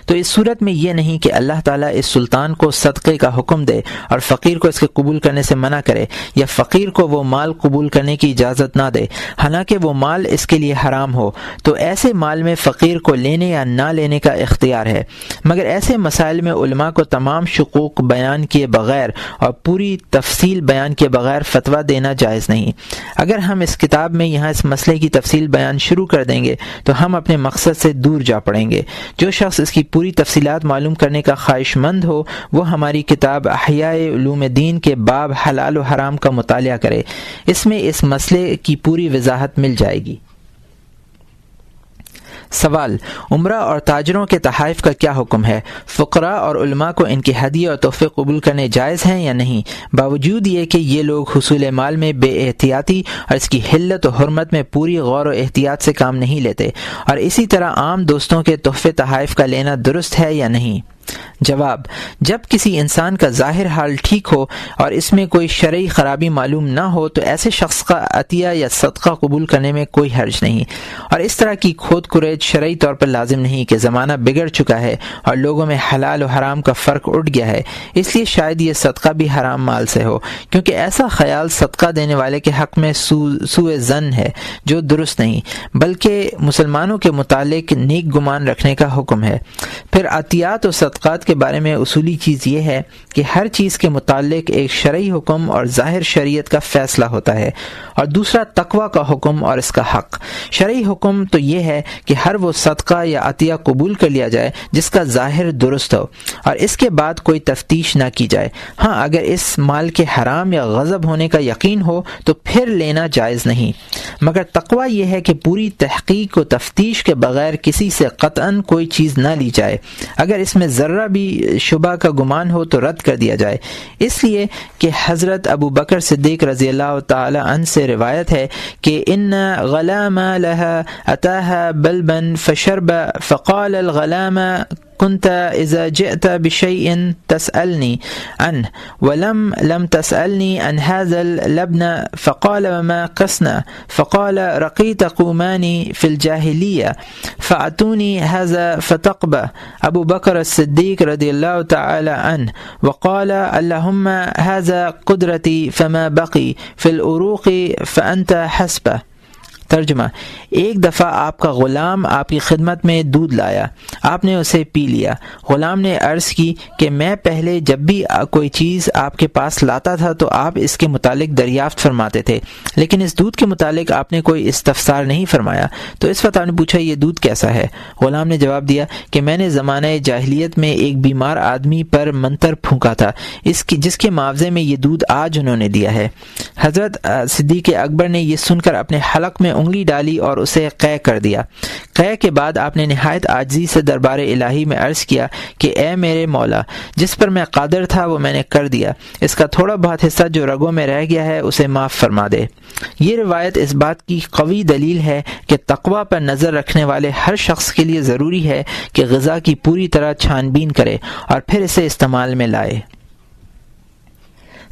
تو اس صورت میں یہ نہیں کہ اللہ تعالیٰ اس سلطان کو صدقے کا حکم دے اور فقیر کو اس کے قبول کرنے سے منع کرے، یا فقیر کو وہ مال قبول کرنے کی اجازت نہ دے حالانکہ وہ مال اس کے لیے حرام ہو، تو ایسے مال میں فقیر کو لینے یا نہ لینے کا اختیار ہے۔ مگر ایسے مسائل میں علماء کو تمام شقوق بیان کیے بغیر اور پوری تفصیل بیان کیے بغیر فتویٰ دینا جائز نہیں۔ اگر ہم اس کتاب میں یہاں اس مسئلے کی تفصیل بیان شروع کر دیں گے تو ہم اپنے مقصد سے دور جا پڑیں گے۔ جو شخص اس کی پوری تفصیلات معلوم کرنے کا خواہش مند ہو وہ ہماری کتاب احیاء علوم دین کے باب حلال و حرام کا مطالعہ کرے، اس میں اس مسئلے کی پوری وضاحت مل جائے گی۔ سوال: عمرہ اور تاجروں کے تحائف کا کیا حکم ہے؟ فقراء اور علماء کو ان کے ہدیے اور تحفے قبول کرنے جائز ہیں یا نہیں، باوجود یہ کہ یہ لوگ حصول مال میں بے احتیاطی اور اس کی حلت و حرمت میں پوری غور و احتیاط سے کام نہیں لیتے، اور اسی طرح عام دوستوں کے تحفے تحائف کا لینا درست ہے یا نہیں؟ جواب: جب کسی انسان کا ظاہر حال ٹھیک ہو اور اس میں کوئی شرعی خرابی معلوم نہ ہو تو ایسے شخص کا عطیہ یا صدقہ قبول کرنے میں کوئی حرج نہیں، اور اس طرح کی کھود کریج شرعی طور پر لازم نہیں کہ زمانہ بگڑ چکا ہے اور لوگوں میں حلال و حرام کا فرق اٹھ گیا ہے، اس لیے شاید یہ صدقہ بھی حرام مال سے ہو، کیونکہ ایسا خیال صدقہ دینے والے کے حق میں سوء ظن ہے جو درست نہیں، بلکہ مسلمانوں کے متعلق نیک گمان رکھنے کا حکم ہے۔ پھر عطیات و صدقات کے بارے میں اصولی چیز یہ ہے کہ ہر چیز کے متعلق ایک شرعی حکم اور ظاہر شریعت کا فیصلہ ہوتا ہے، اور دوسرا تقوی کا حکم اور اس کا حق۔ شرعی حکم تو یہ ہے کہ ہر وہ صدقہ یا عطیہ قبول کر لیا جائے جس کا ظاہر درست ہو اور اس کے بعد کوئی تفتیش نہ کی جائے۔ ہاں، اگر اس مال کے حرام یا غضب ہونے کا یقین ہو تو پھر لینا جائز نہیں، مگر تقوی یہ ہے کہ پوری تحقیق و تفتیش کے بغیر کسی سے قطعاً کوئی چیز نہ لی جائے، اگر اس میں ذرہ بھی شبہ کا گمان ہو تو رد کر دیا جائے۔ اس لیے کہ حضرت ابو بکر صدیق رضی اللہ تعالی عنہ سے روایت ہے کہ ان غلام لها اتاها بلبا فشرب فقال الغلام كنت إذا جئت بشيء تسألني عنه لم تسألني عن هذا اللبن فقال وما قسنا فقال رقيت قوماني في الجاهلية فأتوني هذا فتقبى أبو بكر الصديق رضي الله تعالى عنه وقال اللهم هذا قدرتي فما بقي في الأروق فأنت حسبه۔ ترجمہ: ایک دفعہ آپ کا غلام آپ کی خدمت میں دودھ لایا، آپ نے اسے پی لیا۔ غلام نے عرض کی کہ میں پہلے جب بھی کوئی چیز آپ کے پاس لاتا تھا تو آپ اس کے متعلق دریافت فرماتے تھے، لیکن اس دودھ کے متعلق آپ نے کوئی استفسار نہیں فرمایا، تو اس وقت آپ نے پوچھا یہ دودھ کیسا ہے؟ غلام نے جواب دیا کہ میں نے زمانہ جاہلیت میں ایک بیمار آدمی پر منتر پھونکا تھا، جس کے معاوضے میں یہ دودھ آج انہوں نے دیا ہے۔ حضرت صدیق اکبر نے یہ سن کر اپنے حلق میں انگلی ڈالی اور اسے قے کر دیا۔ قے کے بعد آپ نے نہایت عاجزی سے دربار الہی میں عرض کیا کہ اے میرے مولا، جس پر میں قادر تھا وہ میں نے کر دیا، اس کا تھوڑا بہت حصہ جو رگوں میں رہ گیا ہے اسے معاف فرما دے۔ یہ روایت اس بات کی قوی دلیل ہے کہ تقوی پر نظر رکھنے والے ہر شخص کے لیے ضروری ہے کہ غذا کی پوری طرح چھان بین کرے اور پھر اسے استعمال میں لائے۔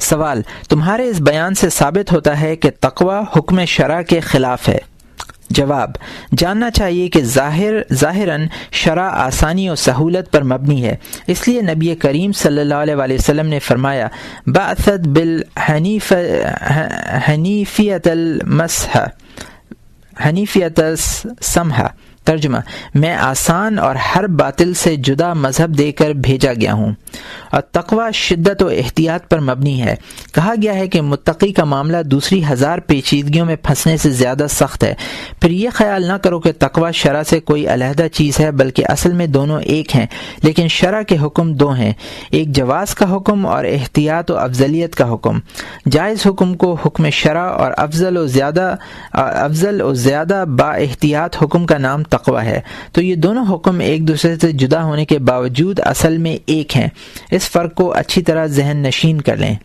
سوال: تمہارے اس بیان سے ثابت ہوتا ہے کہ تقوی حکم شرع کے خلاف ہے۔ جواب: جاننا چاہیے کہ ظاہراً شرع آسانی و سہولت پر مبنی ہے، اس لیے نبی کریم صلی اللہ علیہ وآلہ وسلم نے فرمایا بعثت حنیفیت السمحہ۔ ترجمہ: میں آسان اور ہر باطل سے جدا مذہب دے کر بھیجا گیا ہوں، اور تقوی شدت و احتیاط پر مبنی ہے۔ کہا گیا ہے کہ متقی کا معاملہ دوسری ہزار پیچیدگیوں میں پھنسنے سے زیادہ سخت ہے۔ پھر یہ خیال نہ کرو کہ تقوی شرع سے کوئی علیحدہ چیز ہے، بلکہ اصل میں دونوں ایک ہیں، لیکن شرع کے حکم دو ہیں، ایک جواز کا حکم اور احتیاط و افضلیت کا حکم۔ جائز حکم کو حکم شرع اور افضل و زیادہ با احتیاط حکم کا نام تقوی ہے، تو یہ دونوں حکم ایک دوسرے سے جدا ہونے کے باوجود اصل میں ایک ہیں۔ اس فرق کو اچھی طرح ذہن نشین کر لیں۔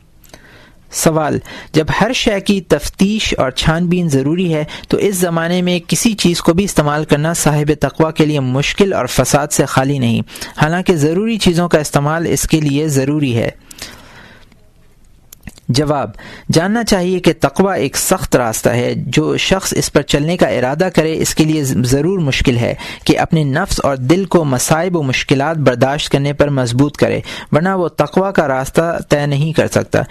سوال: جب ہر شے کی تفتیش اور چھان بین ضروری ہے تو اس زمانے میں کسی چیز کو بھی استعمال کرنا صاحب تقوی کے لیے مشکل اور فساد سے خالی نہیں، حالانکہ ضروری چیزوں کا استعمال اس کے لیے ضروری ہے۔ جواب: جاننا چاہیے کہ تقوی ایک سخت راستہ ہے، جو شخص اس پر چلنے کا ارادہ کرے اس کے لیے ضرور مشکل ہے کہ اپنے نفس اور دل کو مصائب و مشکلات برداشت کرنے پر مضبوط کرے، ورنہ وہ تقوی کا راستہ طے نہیں کر سکتا۔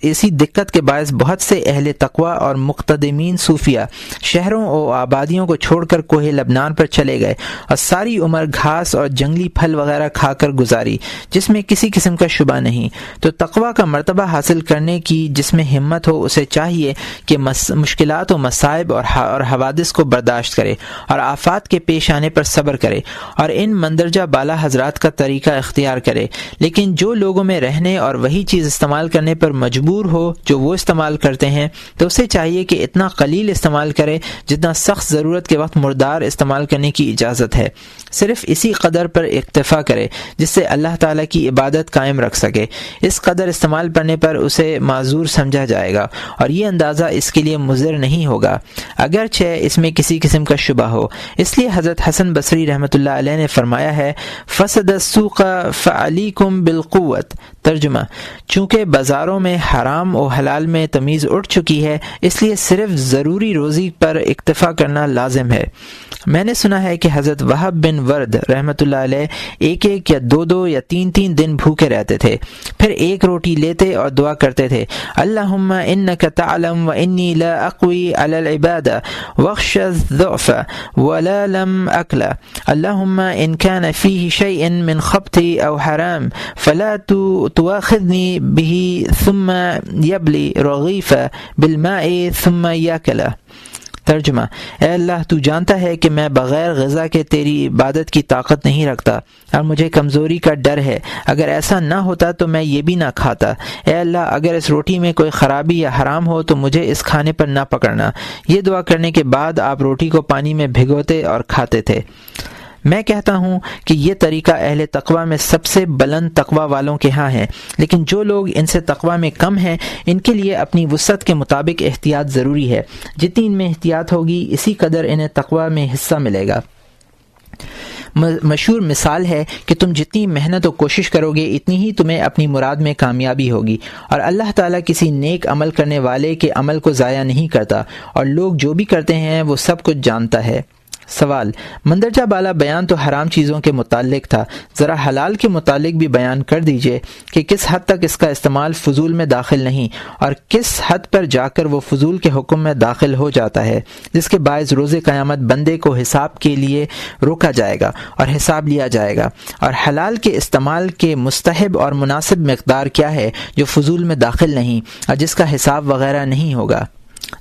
اسی دقت کے باعث بہت سے اہل تقوی اور مقتدمین صوفیہ شہروں و آبادیوں کو چھوڑ کر کوہ لبنان پر چلے گئے اور ساری عمر گھاس اور جنگلی پھل وغیرہ کھا کر گزاری، جس میں کسی قسم کا شبہ نہیں۔ تو تقوی کا مرتبہ حاصل کرنے کی جس میں ہمت ہو اسے چاہیے کہ مشکلات و مصائب اور حوادث کو برداشت کرے اور آفات کے پیش آنے پر صبر کرے اور ان مندرجہ بالا حضرات کا طریقہ اختیار کرے، لیکن جو لوگوں میں رہنے اور وہی چیز استعمال کرنے پر مجبور ہو جو وہ استعمال کرتے ہیں تو اسے چاہیے کہ اتنا قلیل استعمال کرے جتنا سخت ضرورت کے وقت مردار استعمال کرنے کی اجازت ہے، صرف اسی قدر پر اکتفا کرے جس سے اللہ تعالیٰ کی عبادت قائم رکھ سکے۔ سکے، اس قدر استعمال کرنے پر اسے معذور سمجھا جائے گا اور یہ اندازہ اس کے لیے مضر نہیں ہوگا اگرچہ اس میں کسی قسم کا شبہ ہو۔ اس لیے حضرت حسن بصری رحمۃ اللہ علیہ نے فرمایا ہے فسد السوق فعلیکم بالقوت، ترجمہ چونکہ بازاروں میں حرام و حلال میں تمیز اٹھ چکی ہے اس لیے صرف ضروری روزی پر اکتفا کرنا لازم ہے۔ میں نے سنا ہے کہ حضرت وہب بن ورد رحمۃ اللہ علیہ ایک یا دو یا تین دن بھوکے رہتے تھے، پھر ایک روٹی لیتے اور دعا کرتے تھے اللہم انک تعلم و انی لا اقوی علی العبادہ واخشى الضعف ولا لم اکل اللہم ان کان فیہ شیء من خبث او حرام فلا تواخذنی به ثم یبلی رغیف بالماء ثم یاکل۔ ترجمہ اے اللہ تو جانتا ہے کہ میں بغیر غذا کے تیری عبادت کی طاقت نہیں رکھتا اور مجھے کمزوری کا ڈر ہے، اگر ایسا نہ ہوتا تو میں یہ بھی نہ کھاتا۔ اے اللہ اگر اس روٹی میں کوئی خرابی یا حرام ہو تو مجھے اس کھانے پر نہ پکڑنا۔ یہ دعا کرنے کے بعد آپ روٹی کو پانی میں بھگوتے اور کھاتے تھے۔ میں کہتا ہوں کہ یہ طریقہ اہل تقوی میں سب سے بلند تقوی والوں کے ہاں ہے، لیکن جو لوگ ان سے تقوی میں کم ہیں ان کے لیے اپنی وسعت کے مطابق احتیاط ضروری ہے۔ جتنی ان میں احتیاط ہوگی اسی قدر انہیں تقوی میں حصہ ملے گا۔ مشہور مثال ہے کہ تم جتنی محنت و کوشش کرو گے اتنی ہی تمہیں اپنی مراد میں کامیابی ہوگی، اور اللہ تعالیٰ کسی نیک عمل کرنے والے کے عمل کو ضائع نہیں کرتا، اور لوگ جو بھی کرتے ہیں وہ سب کچھ جانتا ہے۔ سوال: مندرجہ بالا بیان تو حرام چیزوں کے متعلق تھا، ذرا حلال کے متعلق بھی بیان کر دیجئے کہ کس حد تک اس کا استعمال فضول میں داخل نہیں اور کس حد پر جا کر وہ فضول کے حکم میں داخل ہو جاتا ہے، جس کے باعث روز قیامت بندے کو حساب کے لیے روکا جائے گا اور حساب لیا جائے گا، اور حلال کے استعمال کے مستحب اور مناسب مقدار کیا ہے جو فضول میں داخل نہیں اور جس کا حساب وغیرہ نہیں ہوگا۔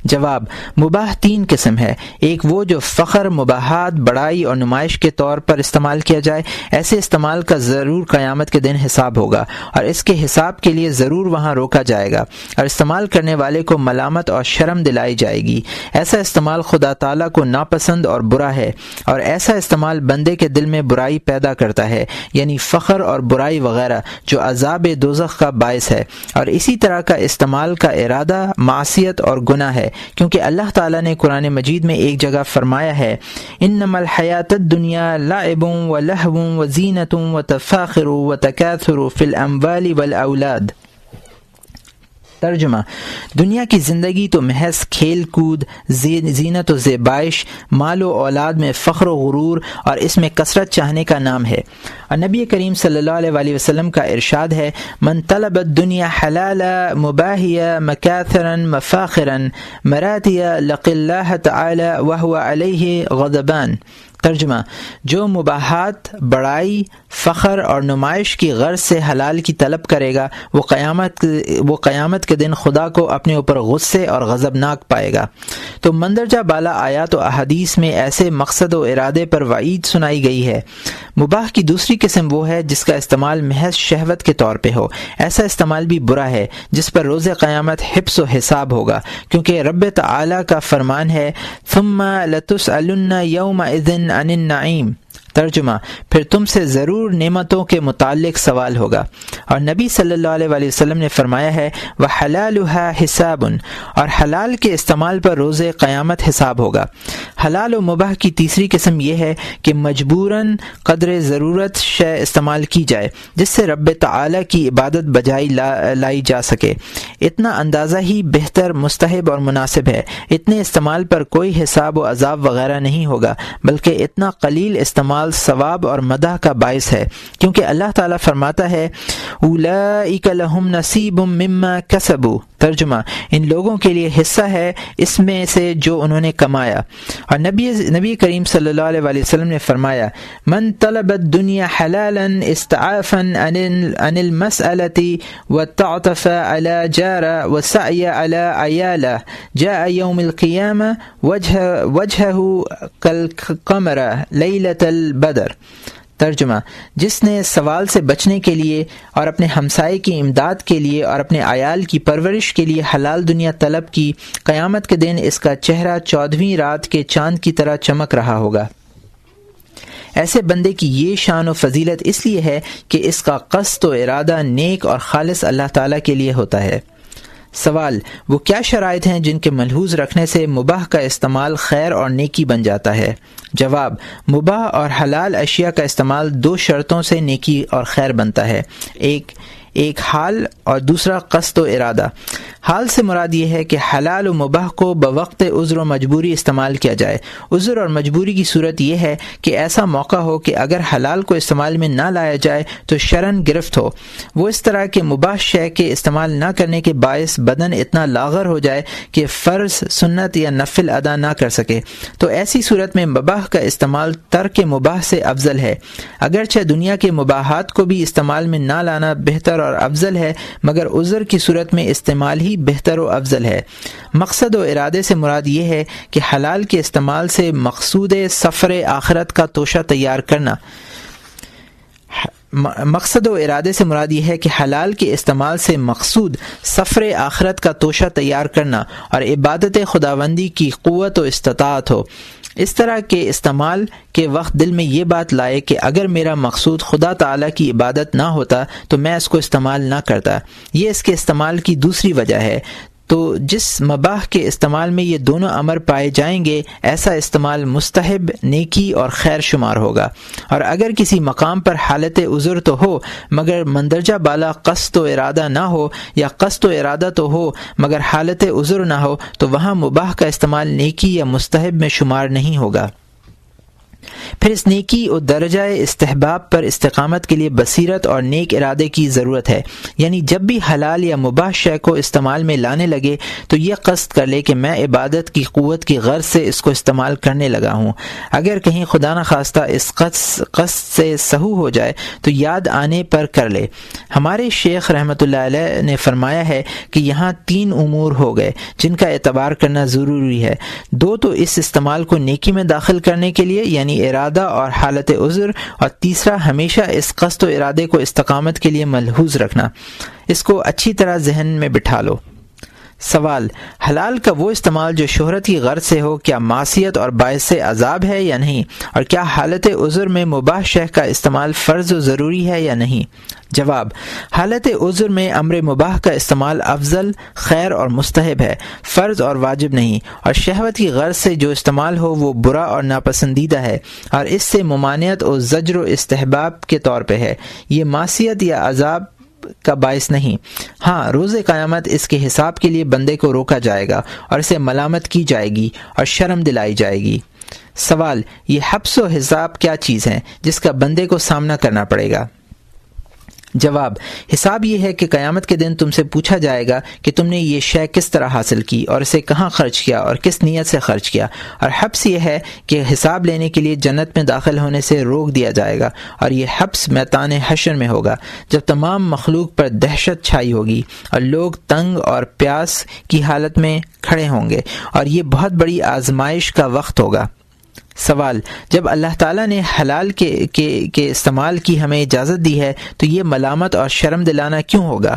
جواب: مباح تین قسم ہے، ایک وہ جو فخر، مباحات، بڑائی اور نمائش کے طور پر استعمال کیا جائے، ایسے استعمال کا ضرور قیامت کے دن حساب ہوگا اور اس کے حساب کے لیے ضرور وہاں روکا جائے گا اور استعمال کرنے والے کو ملامت اور شرم دلائی جائے گی۔ ایسا استعمال خدا تعالیٰ کو ناپسند اور برا ہے، اور ایسا استعمال بندے کے دل میں برائی پیدا کرتا ہے، یعنی فخر اور برائی وغیرہ، جو عذاب دوزخ کا باعث ہے، اور اسی طرح کا استعمال کا ارادہ معصیت اور گناہ ہے، کیونکہ اللہ تعالیٰ نے قرآن مجید میں ایک جگہ فرمایا ہے انما الحیات الدنیا لعب و لہو و زینت و تفاخر و تکاثر فی الاموال والاولاد۔ ترجمہ: دنیا کی زندگی تو محض کھیل کود، زینت و زیبائش، مال و اولاد میں فخر و غرور اور اس میں کثرت چاہنے کا نام ہے، اور نبی کریم صلی اللہ علیہ وآلہ وسلم کا ارشاد ہے من طلب الدنیا حلالا مباہیا مکاثرا مفاخرا مراتیا لقی اللہ تعالی وہو علیہ غضبان۔ ترجمہ: جو مباحات، بڑائی، فخر اور نمائش کی غرض سے حلال کی طلب کرے گا وہ قیامت کے دن خدا کو اپنے اوپر غصے اور غضبناک پائے گا۔ تو مندرجہ بالا آیات و احادیث میں ایسے مقصد و ارادے پر وعید سنائی گئی ہے۔ مباح کی دوسری قسم وہ ہے جس کا استعمال محض شہوت کے طور پہ ہو، ایسا استعمال بھی برا ہے جس پر روز قیامت حبس و حساب ہوگا، کیونکہ رب تعالی کا فرمان ہے ثم لتسألن یومئذ عن النعیم۔ ترجمہ: پھر تم سے ضرور نعمتوں کے متعلق سوال ہوگا، اور نبی صلی اللہ علیہ وآلہ وسلم نے فرمایا ہے وَحَلَالُهَا حِسَابٌ، اور حلال کے استعمال پر روز قیامت حساب ہوگا۔ حلال و مباح کی تیسری قسم یہ ہے کہ مجبوراً قدر ضرورت شے استعمال کی جائے جس سے رب تعالی کی عبادت بجائی لائی جا سکے، اتنا اندازہ ہی بہتر، مستحب اور مناسب ہے۔ اتنے استعمال پر کوئی حساب و عذاب وغیرہ نہیں ہوگا، بلکہ اتنا قلیل استعمال ثواب اور مدح کا باعث ہے، کیونکہ اللہ تعالیٰ فرماتا ہے اولئک لہم نصیب مما کسبوا۔ ترجمہ: ان لوگوں کے لیے حصہ ہے اس میں سے جو انہوں نے کمایا۔ اور نبی کریم صلی اللہ علیہ وآلہ وسلم نے فرمایا من طلب الدنیا حلالا استعافا عن المسألة وتعطف على جار وسعی على عیالہ جاء یوم القیامہ وجهه كالقمر لیلة البدر۔ ترجمہ: جس نے سوال سے بچنے کے لیے اور اپنے ہمسائے کی امداد کے لیے اور اپنے عیال کی پرورش کے لیے حلال دنیا طلب کی، قیامت کے دن اس کا چہرہ 14ویں رات کے چاند کی طرح چمک رہا ہوگا۔ ایسے بندے کی یہ شان و فضیلت اس لیے ہے کہ اس کا قصد و ارادہ نیک اور خالص اللہ تعالیٰ کے لیے ہوتا ہے۔ سوال: وہ کیا شرائط ہیں جن کے ملحوظ رکھنے سے مباح کا استعمال خیر اور نیکی بن جاتا ہے؟ جواب: مباح اور حلال اشیاء کا استعمال 2 شرطوں سے نیکی اور خیر بنتا ہے، ایک حال اور دوسرا قصد و ارادہ۔ حال سے مراد یہ ہے کہ حلال و مباح کو بوقت عذر و مجبوری استعمال کیا جائے۔ عذر اور مجبوری کی صورت یہ ہے کہ ایسا موقع ہو کہ اگر حلال کو استعمال میں نہ لایا جائے تو شرعاً گرفت ہو۔ وہ اس طرح کے مباح شے کے استعمال نہ کرنے کے باعث بدن اتنا لاغر ہو جائے کہ فرض، سنت یا نفل ادا نہ کر سکے، تو ایسی صورت میں مباح کا استعمال ترک مباح سے افضل ہے۔ اگرچہ دنیا کے مباحات کو بھی استعمال میں نہ لانا بہتر اور افضل ہے، مگر عذر کی صورت میں استعمال ہی بہتر و افضل ہے۔ مقصد و ارادے سے مراد یہ ہے کہ حلال کے استعمال سے مقصود سفر آخرت کا توشہ تیار کرنا۔ مقصد و ارادے سے مراد یہ ہے کہ حلال کے استعمال سے مقصود سفر آخرت کا توشہ تیار کرنا اور عبادت خداوندی کی قوت و استطاعت ہو۔ اس طرح کے استعمال کے وقت دل میں یہ بات لائے کہ اگر میرا مقصود خدا تعالیٰ کی عبادت نہ ہوتا تو میں اس کو استعمال نہ کرتا۔ یہ اس کے استعمال کی دوسری وجہ ہے۔ تو جس مباح کے استعمال میں یہ دونوں امر پائے جائیں گے، ایسا استعمال مستحب، نیکی اور خیر شمار ہوگا۔ اور اگر کسی مقام پر حالت عذر تو ہو مگر مندرجہ بالا قصد و ارادہ نہ ہو، یا قصد و ارادہ تو ہو مگر حالت عذر نہ ہو، تو وہاں مباح کا استعمال نیکی یا مستحب میں شمار نہیں ہوگا۔ پھر اس نیکی و درجہ استحباب پر استقامت کے لیے بصیرت اور نیک ارادے کی ضرورت ہے، یعنی جب بھی حلال یا مباح شے کو استعمال میں لانے لگے تو یہ قصد کر لے کہ میں عبادت کی قوت کی غرض سے اس کو استعمال کرنے لگا ہوں۔ اگر کہیں خدا نخواستہ اس قصد سے سہو ہو جائے تو یاد آنے پر کر لے۔ ہمارے شیخ رحمۃ اللہ علیہ نے فرمایا ہے کہ یہاں 3 امور ہو گئے جن کا اعتبار کرنا ضروری ہے۔ 2 تو اس استعمال کو نیکی میں داخل کرنے کے لیے یعنی ارادہ اور حالت عذر، اور تیسرا ہمیشہ اس قصد و ارادے کو استقامت کے لیے ملحوظ رکھنا۔ اس کو اچھی طرح ذہن میں بٹھا لو۔ سوال: حلال کا وہ استعمال جو شہرت کی غرض سے ہو کیا معصیت اور باعث عذاب ہے یا نہیں؟ اور کیا حالت عذر میں مباح شے کا استعمال فرض و ضروری ہے یا نہیں؟ جواب: حالت عذر میں امر مباح کا استعمال افضل، خیر اور مستحب ہے، فرض اور واجب نہیں۔ اور شہوت کی غرض سے جو استعمال ہو وہ برا اور ناپسندیدہ ہے، اور اس سے ممانعت و زجر و استحباب کے طور پہ ہے، یہ معصیت یا عذاب کا باعث نہیں۔ ہاں، روز قیامت اس کے حساب کے لیے بندے کو روکا جائے گا اور اسے ملامت کی جائے گی اور شرم دلائی جائے گی۔ سوال: یہ حبس و حساب کیا چیز ہے جس کا بندے کو سامنا کرنا پڑے گا؟ جواب: حساب یہ ہے کہ قیامت کے دن تم سے پوچھا جائے گا کہ تم نے یہ شے کس طرح حاصل کی اور اسے کہاں خرچ کیا اور کس نیت سے خرچ کیا۔ اور حبس یہ ہے کہ حساب لینے کے لیے جنت میں داخل ہونے سے روک دیا جائے گا، اور یہ حبس میدان حشر میں ہوگا جب تمام مخلوق پر دہشت چھائی ہوگی اور لوگ تنگ اور پیاس کی حالت میں کھڑے ہوں گے، اور یہ بہت بڑی آزمائش کا وقت ہوگا۔ سوال: جب اللہ تعالیٰ نے حلال کے استعمال کی ہمیں اجازت دی ہے تو یہ ملامت اور شرم دلانا کیوں ہوگا؟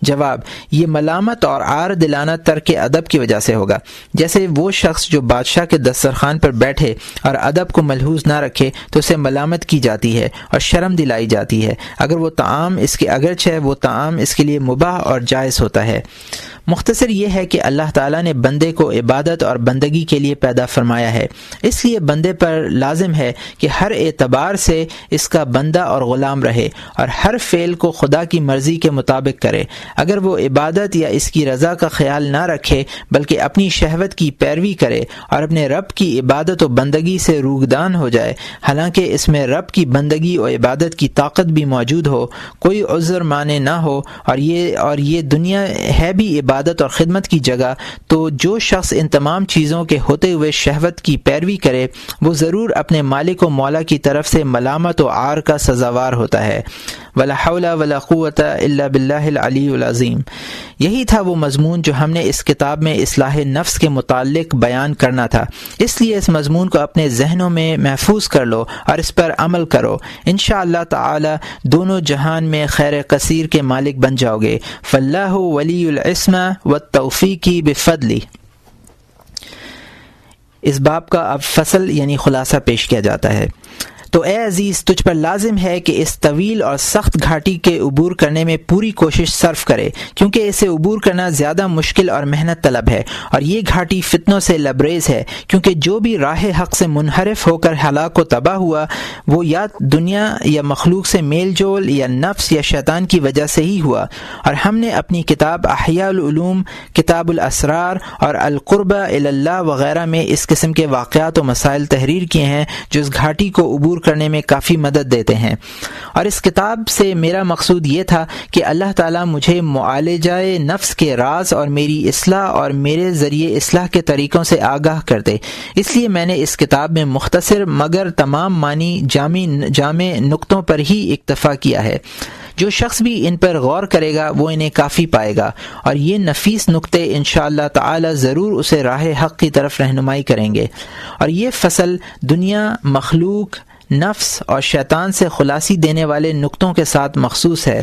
جواب: یہ ملامت اور عار دلانا ترک ادب کی وجہ سے ہوگا۔ جیسے وہ شخص جو بادشاہ کے دسترخوان پر بیٹھے اور ادب کو ملحوظ نہ رکھے تو اسے ملامت کی جاتی ہے اور شرم دلائی جاتی ہے، اگرچہ وہ طعام اس کے لیے مباح اور جائز ہوتا ہے۔ مختصر یہ ہے کہ اللہ تعالیٰ نے بندے کو عبادت اور بندگی کے لیے پیدا فرمایا ہے، اس لیے بندے پر لازم ہے کہ ہر اعتبار سے اس کا بندہ اور غلام رہے اور ہر فعل کو خدا کی مرضی کے مطابق کرے۔ اگر وہ عبادت یا اس کی رضا کا خیال نہ رکھے بلکہ اپنی شہوت کی پیروی کرے اور اپنے رب کی عبادت و بندگی سے روگدان ہو جائے، حالانکہ اس میں رب کی بندگی و عبادت کی طاقت بھی موجود ہو، کوئی عذر مانے نہ ہو، اور یہ دنیا ہے بھی عبادت اور خدمت کی جگہ، تو جو شخص ان تمام چیزوں کے ہوتے ہوئے شہوت کی پیروی کرے وہ ضرور اپنے مالک و مولا کی طرف سے ملامت و عار کا سزاوار ہوتا ہے۔ ولا حول ولا قوت الا باللہ العلی العظیم۔ یہی تھا وہ مضمون جو ہم نے اس کتاب میں اصلاح نفس کے متعلق بیان کرنا تھا، اس لیے اس مضمون کو اپنے ذہنوں میں محفوظ کر لو اور اس پر عمل کرو۔ انشاءاللہ تعالی دونوں جہان میں خیر کثیر کے مالک بن جاؤ گے۔ فاللہ ولی العصمہ والتوفیق بفضلہ۔ اس باب کا اب فصل یعنی خلاصہ پیش کیا جاتا ہے۔ تو اے عزیز، تجھ پر لازم ہے کہ اس طویل اور سخت گھاٹی کے عبور کرنے میں پوری کوشش صرف کرے، کیونکہ اسے عبور کرنا زیادہ مشکل اور محنت طلب ہے، اور یہ گھاٹی فتنوں سے لبریز ہے، کیونکہ جو بھی راہ حق سے منحرف ہو کر ہلاک و تباہ ہوا وہ یا دنیا یا مخلوق سے میل جول یا نفس یا شیطان کی وجہ سے ہی ہوا۔ اور ہم نے اپنی کتاب احیاء العلوم، کتاب الاسرار اور القرب الی اللہ وغیرہ میں اس قسم کے واقعات و مسائل تحریر کیے ہیں جو اس گھاٹی کو عبور کرنے میں کافی مدد دیتے ہیں۔ اور اس کتاب سے میرا مقصود یہ تھا کہ اللہ تعالیٰ مجھے معالجہ نفس کے راز اور میری اصلاح اور میرے ذریعے اصلاح کے طریقوں سے آگاہ کر دے۔ اس لیے میں نے اس کتاب میں مختصر مگر تمام معنی جامع نقطوں پر ہی اکتفا کیا ہے۔ جو شخص بھی ان پر غور کرے گا وہ انہیں کافی پائے گا، اور یہ نفیس نقطے انشاءاللہ تعالی ضرور اسے راہ حق کی طرف رہنمائی کریں گے۔ اور یہ فصل دنیا، مخلوق، نفس اور شیطان سے خلاصی دینے والے نقطوں کے ساتھ مخصوص ہے۔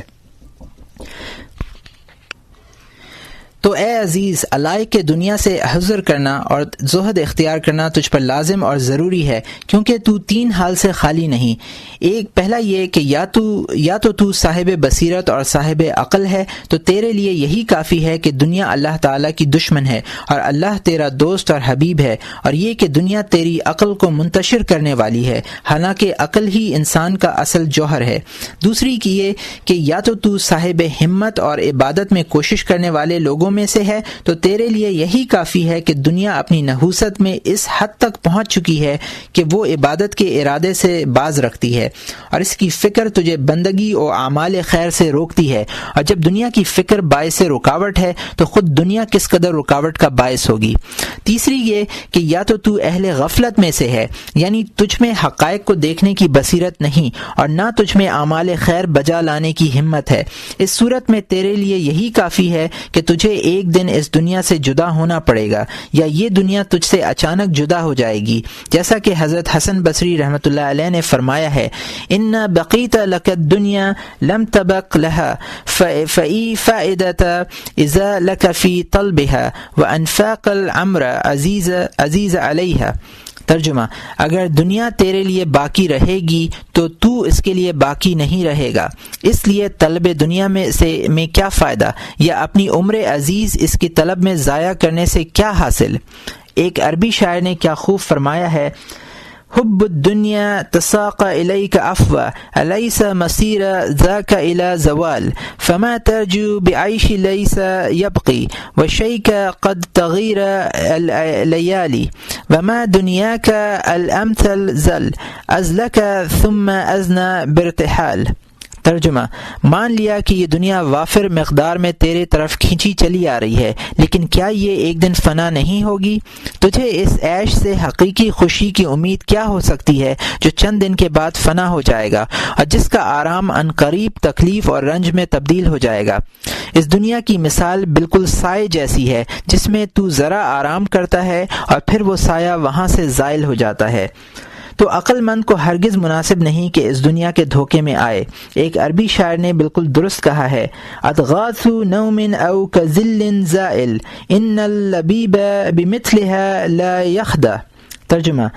تو اے عزیز، علائق کے دنیا سے حذر کرنا اور زہد اختیار کرنا تجھ پر لازم اور ضروری ہے، کیونکہ تو تین حال سے خالی نہیں۔ ایک پہلا یہ کہ یا تو صاحب بصیرت اور صاحب عقل ہے، تو تیرے لیے یہی کافی ہے کہ دنیا اللہ تعالیٰ کی دشمن ہے اور اللہ تیرا دوست اور حبیب ہے، اور یہ کہ دنیا تیری عقل کو منتشر کرنے والی ہے، حالانکہ عقل ہی انسان کا اصل جوہر ہے۔ دوسری کی یہ کہ یا تو صاحب ہمت اور عبادت میں کوشش کرنے والے لوگوں میں سے ہے، تو تیرے لیے یہی کافی ہے کہ دنیا اپنی نحوست میں اس حد تک پہنچ چکی ہے کہ وہ عبادت کے ارادے سے باز رکھتی ہے، اور اس کی فکر تجھے بندگی و اعمال خیر سے روکتی ہے، اور جب دنیا کی فکر باعث رکاوٹ ہے تو خود دنیا کس قدر رکاوٹ کا باعث ہوگی۔ تیسری یہ کہ یا تو اہل غفلت میں سے ہے، یعنی تجھ میں حقائق کو دیکھنے کی بصیرت نہیں اور نہ تجھ میں اعمال خیر بجا لانے کی ہمت ہے۔ اس صورت میں تیرے لیے یہی کافی ہے کہ تجھے ایک دن اس دنیا سے جدا ہونا پڑے گا، یا یہ دنیا تجھ سے اچانک جدا ہو جائے گی، جیسا کہ حضرت حسن بصری رحمۃ اللہ علیہ نے فرمایا ہے، ان بقیت لک الدنیا لم تبق لها فئی فائدۃ اذا لک فی طلبها وانفاق العمر عزیز علیہ۔ ترجمہ: اگر دنیا تیرے لیے باقی رہے گی تو اس کے لیے باقی نہیں رہے گا، اس لیے طلب دنیا میں کیا فائدہ، یا اپنی عمر عزیز اس کی طلب میں ضائع کرنے سے کیا حاصل۔ ایک عربی شاعر نے کیا خوب فرمایا ہے، حب الدنیا تساق الیک عفوا الیس مسیر ذاک الی زوال فما ترجو بعیش لیس یبقی وشیک قد تغیر اللیالی وما دنیاک الامثل زل ازلک ثم ازنا برتحال۔ ترجمہ: مان لیا کہ یہ دنیا وافر مقدار میں تیرے طرف کھینچی چلی آ رہی ہے، لیکن کیا یہ ایک دن فنا نہیں ہوگی؟ تجھے اس عیش سے حقیقی خوشی کی امید کیا ہو سکتی ہے جو چند دن کے بعد فنا ہو جائے گا، اور جس کا آرام عنقریب تکلیف اور رنج میں تبدیل ہو جائے گا۔ اس دنیا کی مثال بالکل سائے جیسی ہے، جس میں تو ذرا آرام کرتا ہے اور پھر وہ سایہ وہاں سے زائل ہو جاتا ہے۔ تو عقل مند کو ہرگز مناسب نہیں کہ اس دنیا کے دھوکے میں آئے۔ ایک عربی شاعر نے بالکل درست کہا ہے، اضغاث نوم او کذل زائل ان اللبیب بمثلها لا یخدع۔ ترجمہ: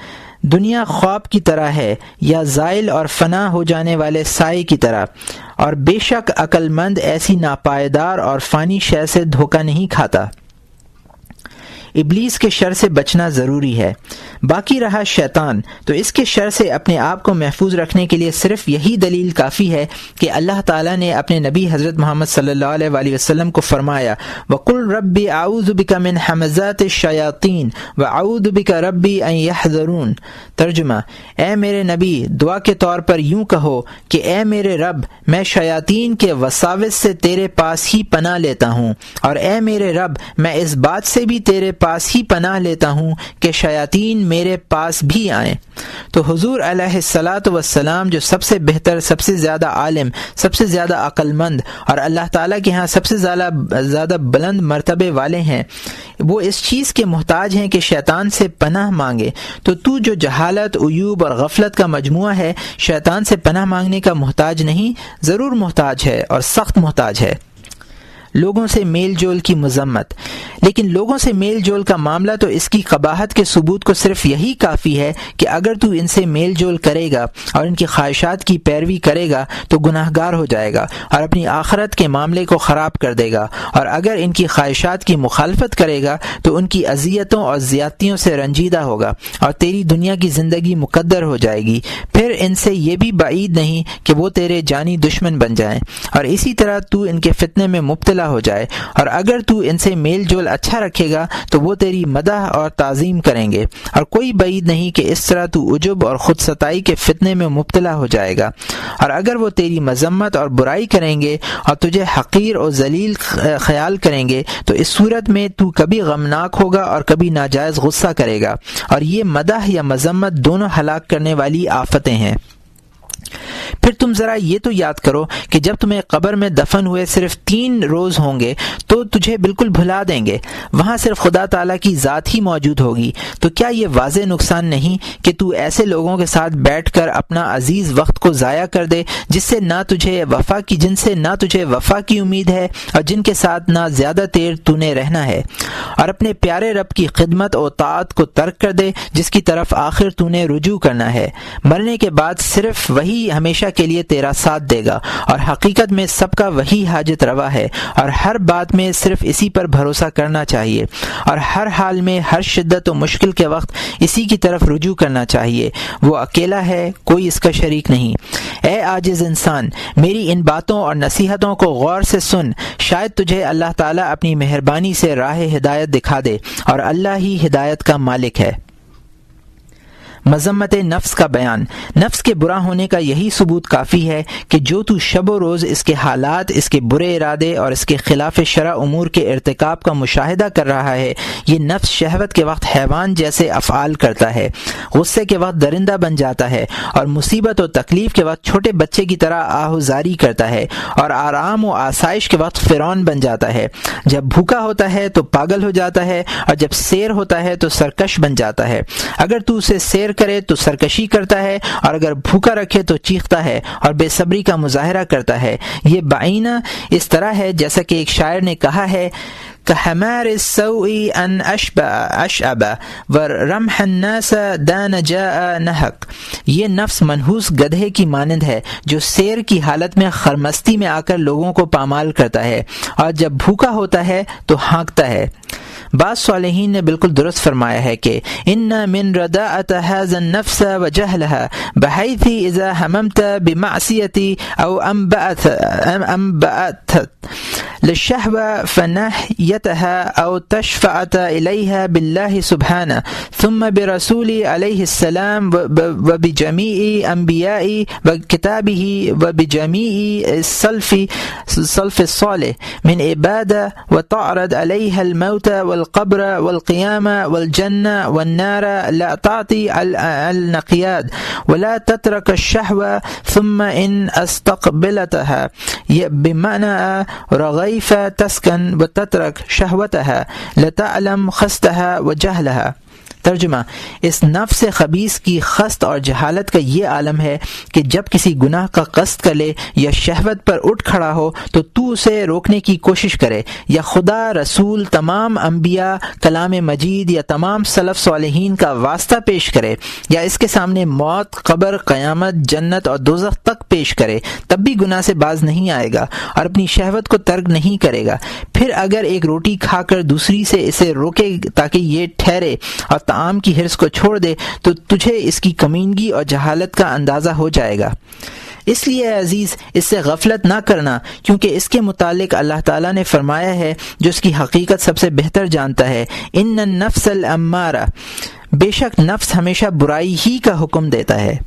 دنیا خواب کی طرح ہے، یا زائل اور فنا ہو جانے والے سائے کی طرح، اور بے شک عقل مند ایسی ناپائیدار اور فانی شے سے دھوکہ نہیں کھاتا۔ ابلیس کے شر سے بچنا ضروری ہے۔ باقی رہا شیطان، تو اس کے شر سے اپنے آپ کو محفوظ رکھنے کے لیے صرف یہی دلیل کافی ہے کہ اللہ تعالیٰ نے اپنے نبی حضرت محمد صلی اللہ علیہ وآلہ وسلم کو فرمایا، وَقُلْ رَبِّ أَعُوذُ بِكَ مِنْ حَمَزَاتِ الشَّيَاطِينِ وَأَعُوذُ بِكَ رَبِّ أَنْ يَحْضُرُونِ۔ ترجمہ: اے میرے نبی، دعا کے طور پر یوں کہو کہ اے میرے رب، میں شیاطین کے وساوس سے تیرے پاس ہی پناہ لیتا ہوں، اور اے میرے رب، میں اس بات سے بھی تیرے پاس ہی پناہ لیتا ہوں کہ شیاطین میرے پاس بھی آئیں۔ تو حضور علیہ الصلاۃ والسلام، جو سب سے بہتر، سب سے زیادہ عالم، سب سے زیادہ عقل مند اور اللہ تعالیٰ کے ہاں سب سے زیادہ بلند مرتبے والے ہیں، وہ اس چیز کے محتاج ہیں کہ شیطان سے پناہ مانگے۔ تو جو جہالت، عیوب اور غفلت کا مجموعہ ہے، شیطان سے پناہ مانگنے کا محتاج نہیں، ضرور محتاج ہے اور سخت محتاج ہے۔ لوگوں سے میل جول کی مذمت۔ لیکن لوگوں سے میل جول کا معاملہ تو اس کی قباحت کے ثبوت کو صرف یہی کافی ہے کہ اگر تو ان سے میل جول کرے گا اور ان کی خواہشات کی پیروی کرے گا تو گناہ گار ہو جائے گا اور اپنی آخرت کے معاملے کو خراب کر دے گا، اور اگر ان کی خواہشات کی مخالفت کرے گا تو ان کی اذیتوں اور زیادتیوں سے رنجیدہ ہوگا اور تیری دنیا کی زندگی مقدر ہو جائے گی۔ پھر ان سے یہ بھی بعید نہیں کہ وہ تیرے جانی دشمن بن جائیں اور اسی طرح تو ان کے فتنے میں مبتلا ہو جائے، اور اگر تو ان سے میل جول اچھا رکھے گا تو وہ تیری مدح اور تعظیم کریں گے، اور کوئی بعید نہیں کہ اس طرح تو عجب اور خود ستائی کے فتنے میں مبتلا ہو جائے گا، اور اگر وہ تیری مذمت اور برائی کریں گے اور تجھے حقیر اور ذلیل خیال کریں گے تو اس صورت میں تو کبھی غمناک ہوگا اور کبھی ناجائز غصہ کرے گا، اور یہ مدح یا مذمت دونوں ہلاک کرنے والی آفتیں ہیں۔ پھر تم ذرا یہ تو یاد کرو کہ جب تمہیں قبر میں دفن ہوئے صرف 3 روز ہوں گے تو تجھے بالکل بھلا دیں گے، وہاں صرف خدا تعالیٰ کی ذات ہی موجود ہوگی، تو کیا یہ واضح نقصان نہیں کہ تو ایسے لوگوں کے ساتھ بیٹھ کر اپنا عزیز وقت کو ضائع کر دے جن سے نہ تجھے وفا کی امید ہے اور جن کے ساتھ نہ زیادہ دیر تو نے رہنا ہے، اور اپنے پیارے رب کی خدمت و طاعت کو ترک کر دے جس کی طرف آخر تو نے رجوع کرنا ہے۔ مرنے کے بعد صرف وہی ہمیشہ کے لیے تیرا ساتھ دے گا، اور حقیقت میں سب کا وہی حاجت روا ہے، اور ہر بات میں صرف اسی پر بھروسہ کرنا چاہیے، اور ہر حال میں ہر شدت و مشکل کے وقت اسی کی طرف رجوع کرنا چاہیے۔ وہ اکیلا ہے، کوئی اس کا شریک نہیں۔ اے عاجز انسان، میری ان باتوں اور نصیحتوں کو غور سے سن، شاید تجھے اللہ تعالیٰ اپنی مہربانی سے راہ ہدایت دکھا دے، اور اللہ ہی ہدایت کا مالک ہے۔ مذمت نفس کا بیان۔ نفس کے برا ہونے کا یہی ثبوت کافی ہے کہ جو تو شب و روز اس کے حالات، اس کے برے ارادے اور اس کے خلاف شرع امور کے ارتکاب کا مشاہدہ کر رہا ہے، یہ نفس شہوت کے وقت حیوان جیسے افعال کرتا ہے، غصے کے وقت درندہ بن جاتا ہے، اور مصیبت و تکلیف کے وقت چھوٹے بچے کی طرح آہوزاری کرتا ہے، اور آرام و آسائش کے وقت فرعون بن جاتا ہے۔ جب بھوکا ہوتا ہے تو پاگل ہو جاتا ہے، اور جب سیر ہوتا ہے تو سرکش بن جاتا ہے۔ اگر تو اسے سیر کرے تو سرکشی کرتا ہے، اور اگر بھوکا رکھے تو چیختا ہے اور بے صبری کا مظاہرہ کرتا ہے۔ یہ بعینہ اس طرح ہے جیسا کہ ایک شاعر نے کہا ہے، كحمار السوء أن أشأب ورمح الناس دان جاء نهق۔ یہ نفس منحوس گدھے کی مانند ہے جو سیر کی حالت میں خرمستی میں آ کر لوگوں کو پامال کرتا ہے، اور جب بھوکا ہوتا ہے تو ہانکتا ہے۔ بعض صالحین نے بالکل درست فرمایا ہے کہ ان من رداءة هذا النفس وجهلها بحيث اذا هممت بمعصية او انبأت للشهوة فنهيتها او تشفعت اليها بالله سبحانه ثم برسول عليه السلام وبجميع انبيائه وكتابه وبجميع السلف الصالح من عباده وتعرض عليها الموت والقبر والقيامة والجنة والنار لا تعطي النقياد ولا تترك الشهوة ثم إن استقبلتها بمعنى رغيف تسكن وتترك شهوتها لتعلم خستها وجهلها۔ ترجمہ، اس نفس خبیث کی خست اور جہالت کا یہ عالم ہے کہ جب کسی گناہ کا قصد کر لے یا شہوت پر اٹھ کھڑا ہو تو اسے روکنے کی کوشش کرے، یا خدا، رسول، تمام انبیاء، کلام مجید یا تمام سلف صالحین کا واسطہ پیش کرے، یا اس کے سامنے موت، قبر، قیامت، جنت اور دوزخ تک پیش کرے، تب بھی گناہ سے باز نہیں آئے گا اور اپنی شہوت کو ترک نہیں کرے گا۔ پھر اگر ایک روٹی کھا کر دوسری سے اسے روکے تاکہ یہ ٹھہرے اور طعام کی حرص کو چھوڑ دے تو تجھے اس کی کمینگی اور جہالت کا اندازہ ہو جائے گا۔ اس لیے اے عزیز، اس سے غفلت نہ کرنا، کیونکہ اس کے متعلق اللہ تعالیٰ نے فرمایا ہے جو اس کی حقیقت سب سے بہتر جانتا ہے، ان النفس الامارہ، بے شک نفس ہمیشہ برائی ہی کا حکم دیتا ہے۔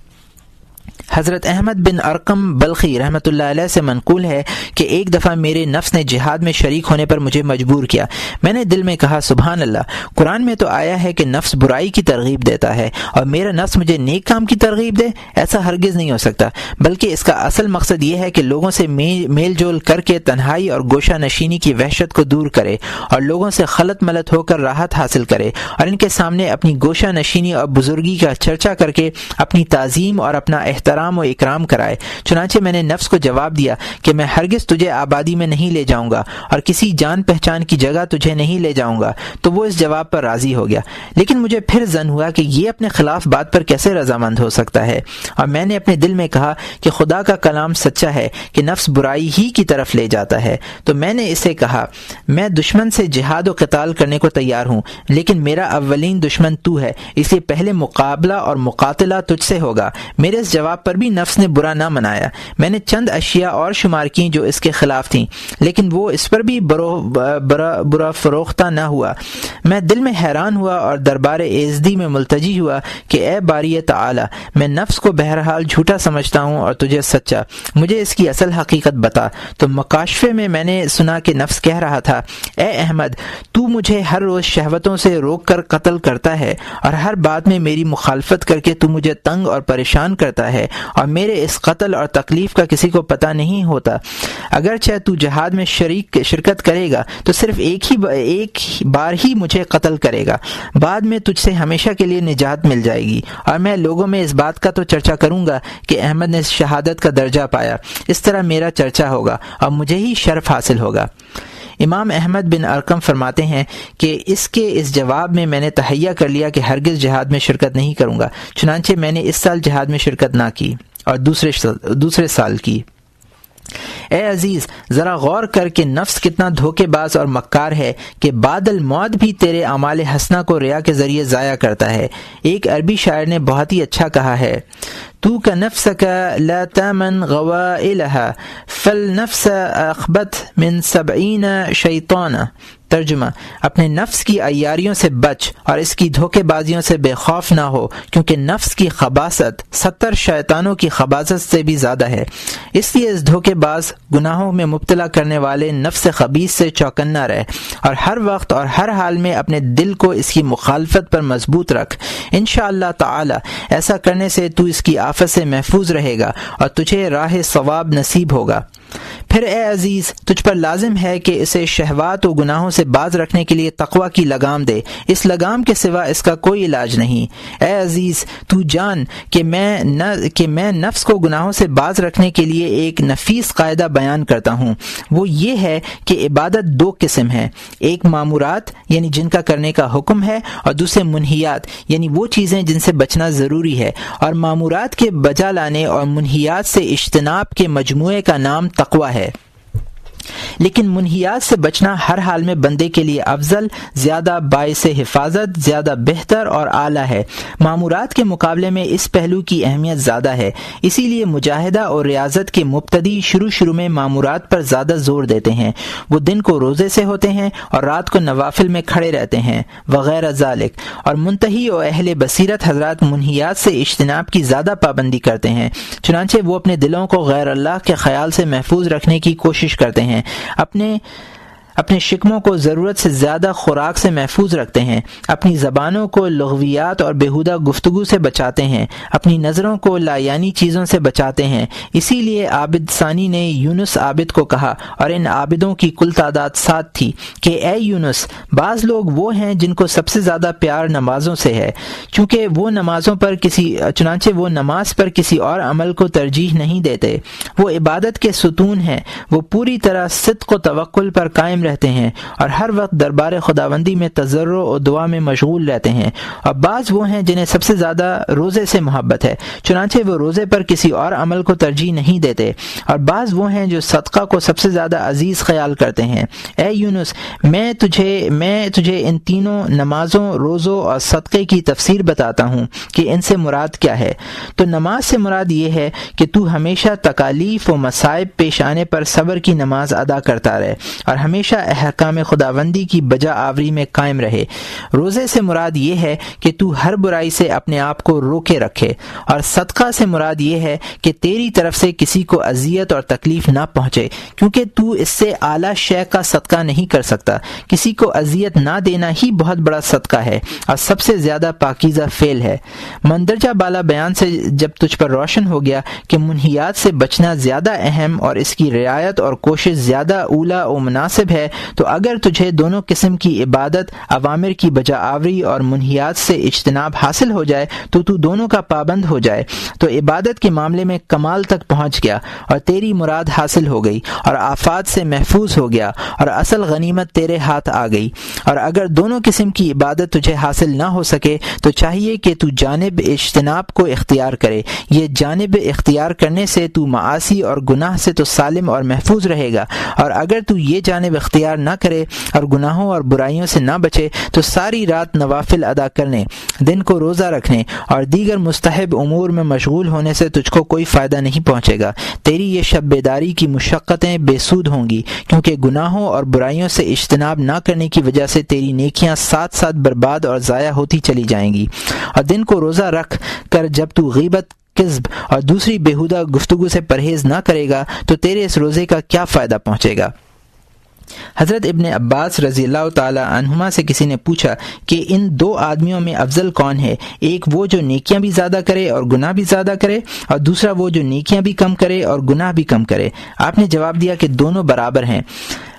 حضرت احمد بن ارقم بلخی رحمۃ اللہ علیہ سے منقول ہے کہ ایک دفعہ میرے نفس نے جہاد میں شریک ہونے پر مجھے مجبور کیا۔ میں نے دل میں کہا، سبحان اللہ، قرآن میں تو آیا ہے کہ نفس برائی کی ترغیب دیتا ہے اور میرا نفس مجھے نیک کام کی ترغیب دے؟ ایسا ہرگز نہیں ہو سکتا، بلکہ اس کا اصل مقصد یہ ہے کہ لوگوں سے میل جول کر کے تنہائی اور گوشہ نشینی کی وحشت کو دور کرے اور لوگوں سے خلط ملط ہو کر راحت حاصل کرے، اور ان کے سامنے اپنی گوشہ نشینی اور بزرگی کا چرچا کر کے اپنی تعظیم اور اپنا احترام احترام و اکرام کرائے۔ چنانچہ میں نے نفس کو جواب دیا کہ میں ہرگز تجھے آبادی میں نہیں لے جاؤں گا اور کسی جان پہچان کی جگہ تجھے نہیں لے جاؤں گا، تو وہ اس جواب پر راضی ہو گیا۔ لیکن مجھے پھر ظن ہوا کہ یہ اپنے خلاف بات پر کیسے رضامند ہو سکتا ہے، اور میں نے اپنے دل میں کہا کہ خدا کا کلام سچا ہے کہ نفس برائی ہی کی طرف لے جاتا ہے۔ تو میں نے اسے کہا، میں دشمن سے جہاد و قتال کرنے کو تیار ہوں، لیکن میرا اولین دشمن تو ہے، اس لیے پہلے مقابلہ اور مقاتلہ تجھ سے ہوگا۔ میرے اس جواب پر بھی نفس نے برا نہ منایا۔ میں نے چند اشیاء اور شمار کی جو اس کے خلاف تھیں، لیکن وہ اس پر بھی برا فروختہ نہ ہوا۔ میں دل میں حیران ہوا اور دربار ایزدی میں ملتجی ہوا کہ اے باری تعالی، میں نفس کو بہرحال جھوٹا سمجھتا ہوں اور تجھے سچا، مجھے اس کی اصل حقیقت بتا۔ تو مکاشفے میں نے سنا کہ نفس کہہ رہا تھا، اے احمد، تو مجھے ہر روز شہوتوں سے روک کر قتل کرتا ہے اور ہر بات میں میری مخالفت کر کے تو مجھے تنگ اور پریشان کرتا ہے، اور میرے اس قتل اور تکلیف کا کسی کو پتہ نہیں ہوتا۔ اگرچہ تو جہاد میں شرکت کرے گا تو صرف ایک بار ہی مجھے قتل کرے گا، بعد میں تجھ سے ہمیشہ کے لیے نجات مل جائے گی، اور میں لوگوں میں اس بات کا تو چرچا کروں گا کہ احمد نے شہادت کا درجہ پایا۔ اس طرح میرا چرچا ہوگا اور مجھے ہی شرف حاصل ہوگا۔ امام احمد بن ارقم فرماتے ہیں کہ اس جواب میں نے تہیہ کر لیا کہ ہرگز جہاد میں شرکت نہیں کروں گا، چنانچہ میں نے اس سال جہاد میں شرکت نہ کی اور دوسرے سال کی۔ اے عزیز، ذرا غور کر کہ نفس کتنا دھوکے باز اور مکار ہے کہ بعد الموت بھی تیرے اعمال حسنہ کو ریا کے ذریعے ضائع کرتا ہے۔ ایک عربی شاعر نے بہت ہی اچھا کہا ہے، تو کا نفسک لا تامن غوائلها فالنفس اخبت من 70 شیطانا۔ ترجمہ، اپنے نفس کی عیاریوں سے بچ اور اس کی دھوکے بازیوں سے بے خوف نہ ہو، کیونکہ نفس کی خباثت 70 شیطانوں کی خباثت سے بھی زیادہ ہے۔ اس لیے اس دھوکے باز گناہوں میں مبتلا کرنے والے نفس خبیث سے چوکنا رہ، اور ہر وقت اور ہر حال میں اپنے دل کو اس کی مخالفت پر مضبوط رکھ۔ انشاءاللہ تعالی ایسا کرنے سے تو اس کی آفت سے محفوظ رہے گا اور تجھے راہ ثواب نصیب ہوگا۔ پھر اے عزیز، تجھ پر لازم ہے کہ اسے شہوات و گناہوں سے باز رکھنے کے لیے تقوی کی لگام دے، اس لگام کے سوا اس کا کوئی علاج نہیں۔ اے عزیز، تو جان کہ میں نفس کو گناہوں سے باز رکھنے کے لیے ایک نفیس قاعدہ بیان کرتا ہوں۔ وہ یہ ہے کہ عبادت دو قسم ہے، ایک مامورات یعنی جن کا کرنے کا حکم ہے، اور دوسرے منہیات یعنی وہ چیزیں جن سے بچنا ضروری ہے، اور مامورات کے بجا لانے اور منہیات سے اجتناب کے مجموعے کا نام تقوی ہے۔ لیکن منہیات سے بچنا ہر حال میں بندے کے لیے افضل، زیادہ باعث حفاظت، زیادہ بہتر اور اعلیٰ ہے۔ مامورات کے مقابلے میں اس پہلو کی اہمیت زیادہ ہے، اسی لیے مجاہدہ اور ریاضت کے مبتدی شروع میں مامورات پر زیادہ زور دیتے ہیں۔ وہ دن کو روزے سے ہوتے ہیں اور رات کو نوافل میں کھڑے رہتے ہیں وغیرہ ذالک، اور منتہی و اہل بصیرت حضرات منہیات سے اجتناب کی زیادہ پابندی کرتے ہیں، چنانچہ وہ اپنے دلوں کو غیر اللہ کے خیال سے محفوظ رکھنے کی کوشش کرتے ہیں، اپنے شکموں کو ضرورت سے زیادہ خوراک سے محفوظ رکھتے ہیں، اپنی زبانوں کو لغویات اور بیہودہ گفتگو سے بچاتے ہیں، اپنی نظروں کو لایانی چیزوں سے بچاتے ہیں۔ اسی لیے عابد ثانی نے یونس عابد کو کہا، اور ان عابدوں کی کل تعداد 7 تھی، کہ اے یونس، بعض لوگ وہ ہیں جن کو سب سے زیادہ پیار نمازوں سے ہے، چونکہ وہ نماز پر کسی اور عمل کو ترجیح نہیں دیتے، وہ عبادت کے ستون ہیں، وہ پوری طرح صدق و توکل پر قائم رہتے ہیں اور ہر وقت دربار خداوندی میں تضرع و دعا میں مشغول رہتے ہیں۔ اور بعض وہ ہیں جنہیں سب سے زیادہ روزے سے محبت ہے، چنانچہ وہ روزے پر کسی اور عمل کو ترجیح نہیں دیتے، اور بعض وہ ہیں جو صدقہ کو سب سے زیادہ عزیز خیال کرتے ہیں۔ اے یونس، میں تجھے ان تینوں نمازوں، روزوں اور صدقے کی تفسیر بتاتا ہوں کہ ان سے مراد کیا ہے۔ تو نماز سے مراد یہ ہے کہ تو ہمیشہ تکالیف و مصائب پیش آنے پر صبر کی نماز ادا کرتا رہے اور ہمیشہ احکام خداوندی کی بجا آوری میں قائم رہے۔ روزے سے مراد یہ ہے کہ تو ہر برائی سے اپنے آپ کو روکے رکھے، اور صدقہ سے مراد یہ ہے کہ تیری طرف سے کسی کو اذیت اور تکلیف نہ پہنچے، کیونکہ تو اس سے اعلیٰ شے کا صدقہ نہیں کر سکتا۔ کسی کو اذیت نہ دینا ہی بہت بڑا صدقہ ہے اور سب سے زیادہ پاکیزہ فعل ہے۔ مندرجہ بالا بیان سے جب تجھ پر روشن ہو گیا کہ منہیات سے بچنا زیادہ اہم اور اس کی رعایت اور کوشش زیادہ اولیٰ و مناسب ہے، ہے تو اگر تجھے دونوں قسم کی عبادت، اوامر کی بجا آوری اور منہیات سے اجتناب حاصل ہو جائے تو تو دونوں کا پابند ہو جائے تو عبادت کے معاملے میں کمال تک پہنچ گیا اور تیری مراد حاصل ہو گئی اور آفات سے محفوظ ہو گیا اور اصل غنیمت تیرے ہاتھ آ گئی۔ اور اگر دونوں قسم کی عبادت تجھے حاصل نہ ہو سکے تو چاہیے کہ تو جانب اجتناب کو اختیار کرے۔ یہ جانب اختیار کرنے سے تو معاصی اور گناہ سے تو سالم اور محفوظ رہے گا، اور اگر تو یہ جانب اختیار نہ کرے اور گناہوں اور برائیوں سے نہ بچے تو ساری رات نوافل ادا کرنے، دن کو روزہ رکھنے اور دیگر مستحب امور میں مشغول ہونے سے تجھ کو کوئی فائدہ نہیں پہنچے گا۔ تیری یہ شب بیداری کی مشقتیں بے سود ہوں گی، کیونکہ گناہوں اور برائیوں سے اجتناب نہ کرنے کی وجہ سے تیری نیکیاں ساتھ ساتھ برباد اور ضائع ہوتی چلی جائیں گی۔ اور دن کو روزہ رکھ کر جب تو غیبت، کذب اور دوسری بیہودہ گفتگو سے پرہیز نہ کرے گا تو تیرے اس روزے کا کیا فائدہ پہنچے گا؟ حضرت ابن عباس رضی اللہ تعالی عنہما سے کسی نے پوچھا کہ ان دو آدمیوں میں افضل کون ہے؟ ایک وہ جو نیکیاں بھی زیادہ کرے اور گناہ بھی زیادہ کرے، اور دوسرا وہ جو نیکیاں بھی کم کرے اور گناہ بھی کم کرے۔ آپ نے جواب دیا کہ دونوں برابر ہیں۔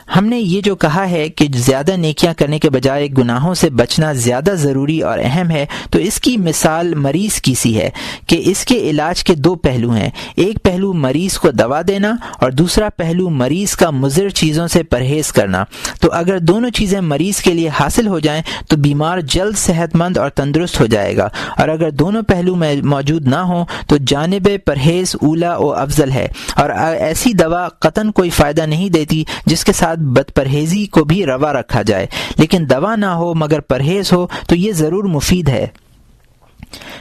ہم نے یہ جو کہا ہے کہ زیادہ نیکیاں کرنے کے بجائے گناہوں سے بچنا زیادہ ضروری اور اہم ہے، تو اس کی مثال مریض کی سی ہے کہ اس کے علاج کے دو پہلو ہیں، ایک پہلو مریض کو دوا دینا اور دوسرا پہلو مریض کا مضر چیزوں سے پرہیز کرنا۔ تو اگر دونوں چیزیں مریض کے لیے حاصل ہو جائیں تو بیمار جلد صحت مند اور تندرست ہو جائے گا، اور اگر دونوں پہلو موجود نہ ہوں تو جانب پرہیز اولا و افضل ہے، اور ایسی دوا قطعاً کوئی فائدہ نہیں دیتی جس کے ساتھ بد پرہیزی کو بھی روا رکھا جائے، لیکن دوا نہ ہو مگر پرہیز ہو تو یہ ضرور مفید ہے۔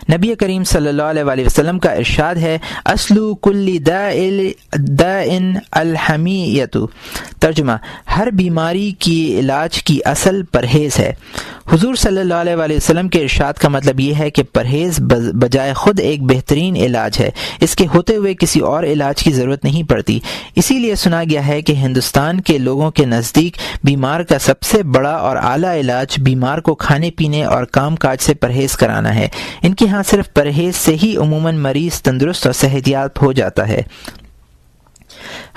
نبی کریم صلی اللہ علیہ وآلہ وسلم کا ارشاد ہے، اصل کل داء الحمیۃ، ترجمہ، ہر بیماری کی علاج کی اصل پرہیز ہے۔ حضور صلی اللہ علیہ وآلہ وسلم کے ارشاد کا مطلب یہ ہے کہ پرہیز بجائے خود ایک بہترین علاج ہے، اس کے ہوتے ہوئے کسی اور علاج کی ضرورت نہیں پڑتی۔ اسی لیے سنا گیا ہے کہ ہندوستان کے لوگوں کے نزدیک بیمار کا سب سے بڑا اور اعلیٰ علاج بیمار کو کھانے پینے اور کام کاج سے پرہیز کرانا ہے۔ ان کے ہاں صرف پرہیز سے ہی عموماً مریض تندرست اور صحت یاب ہو جاتا ہے۔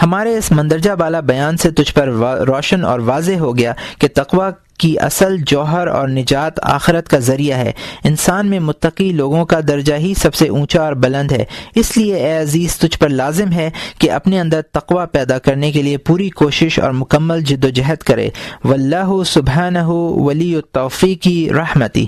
ہمارے اس مندرجہ بالا بیان سے تجھ پر روشن اور واضح ہو گیا کہ تقوی کی اصل جوہر اور نجات آخرت کا ذریعہ ہے۔ انسان میں متقی لوگوں کا درجہ ہی سب سے اونچا اور بلند ہے، اس لیے اے عزیز تجھ پر لازم ہے کہ اپنے اندر تقوی پیدا کرنے کے لیے پوری کوشش اور مکمل جد و جہد کرے۔ واللہ سبحانہ ولی التوفیق رحمتی۔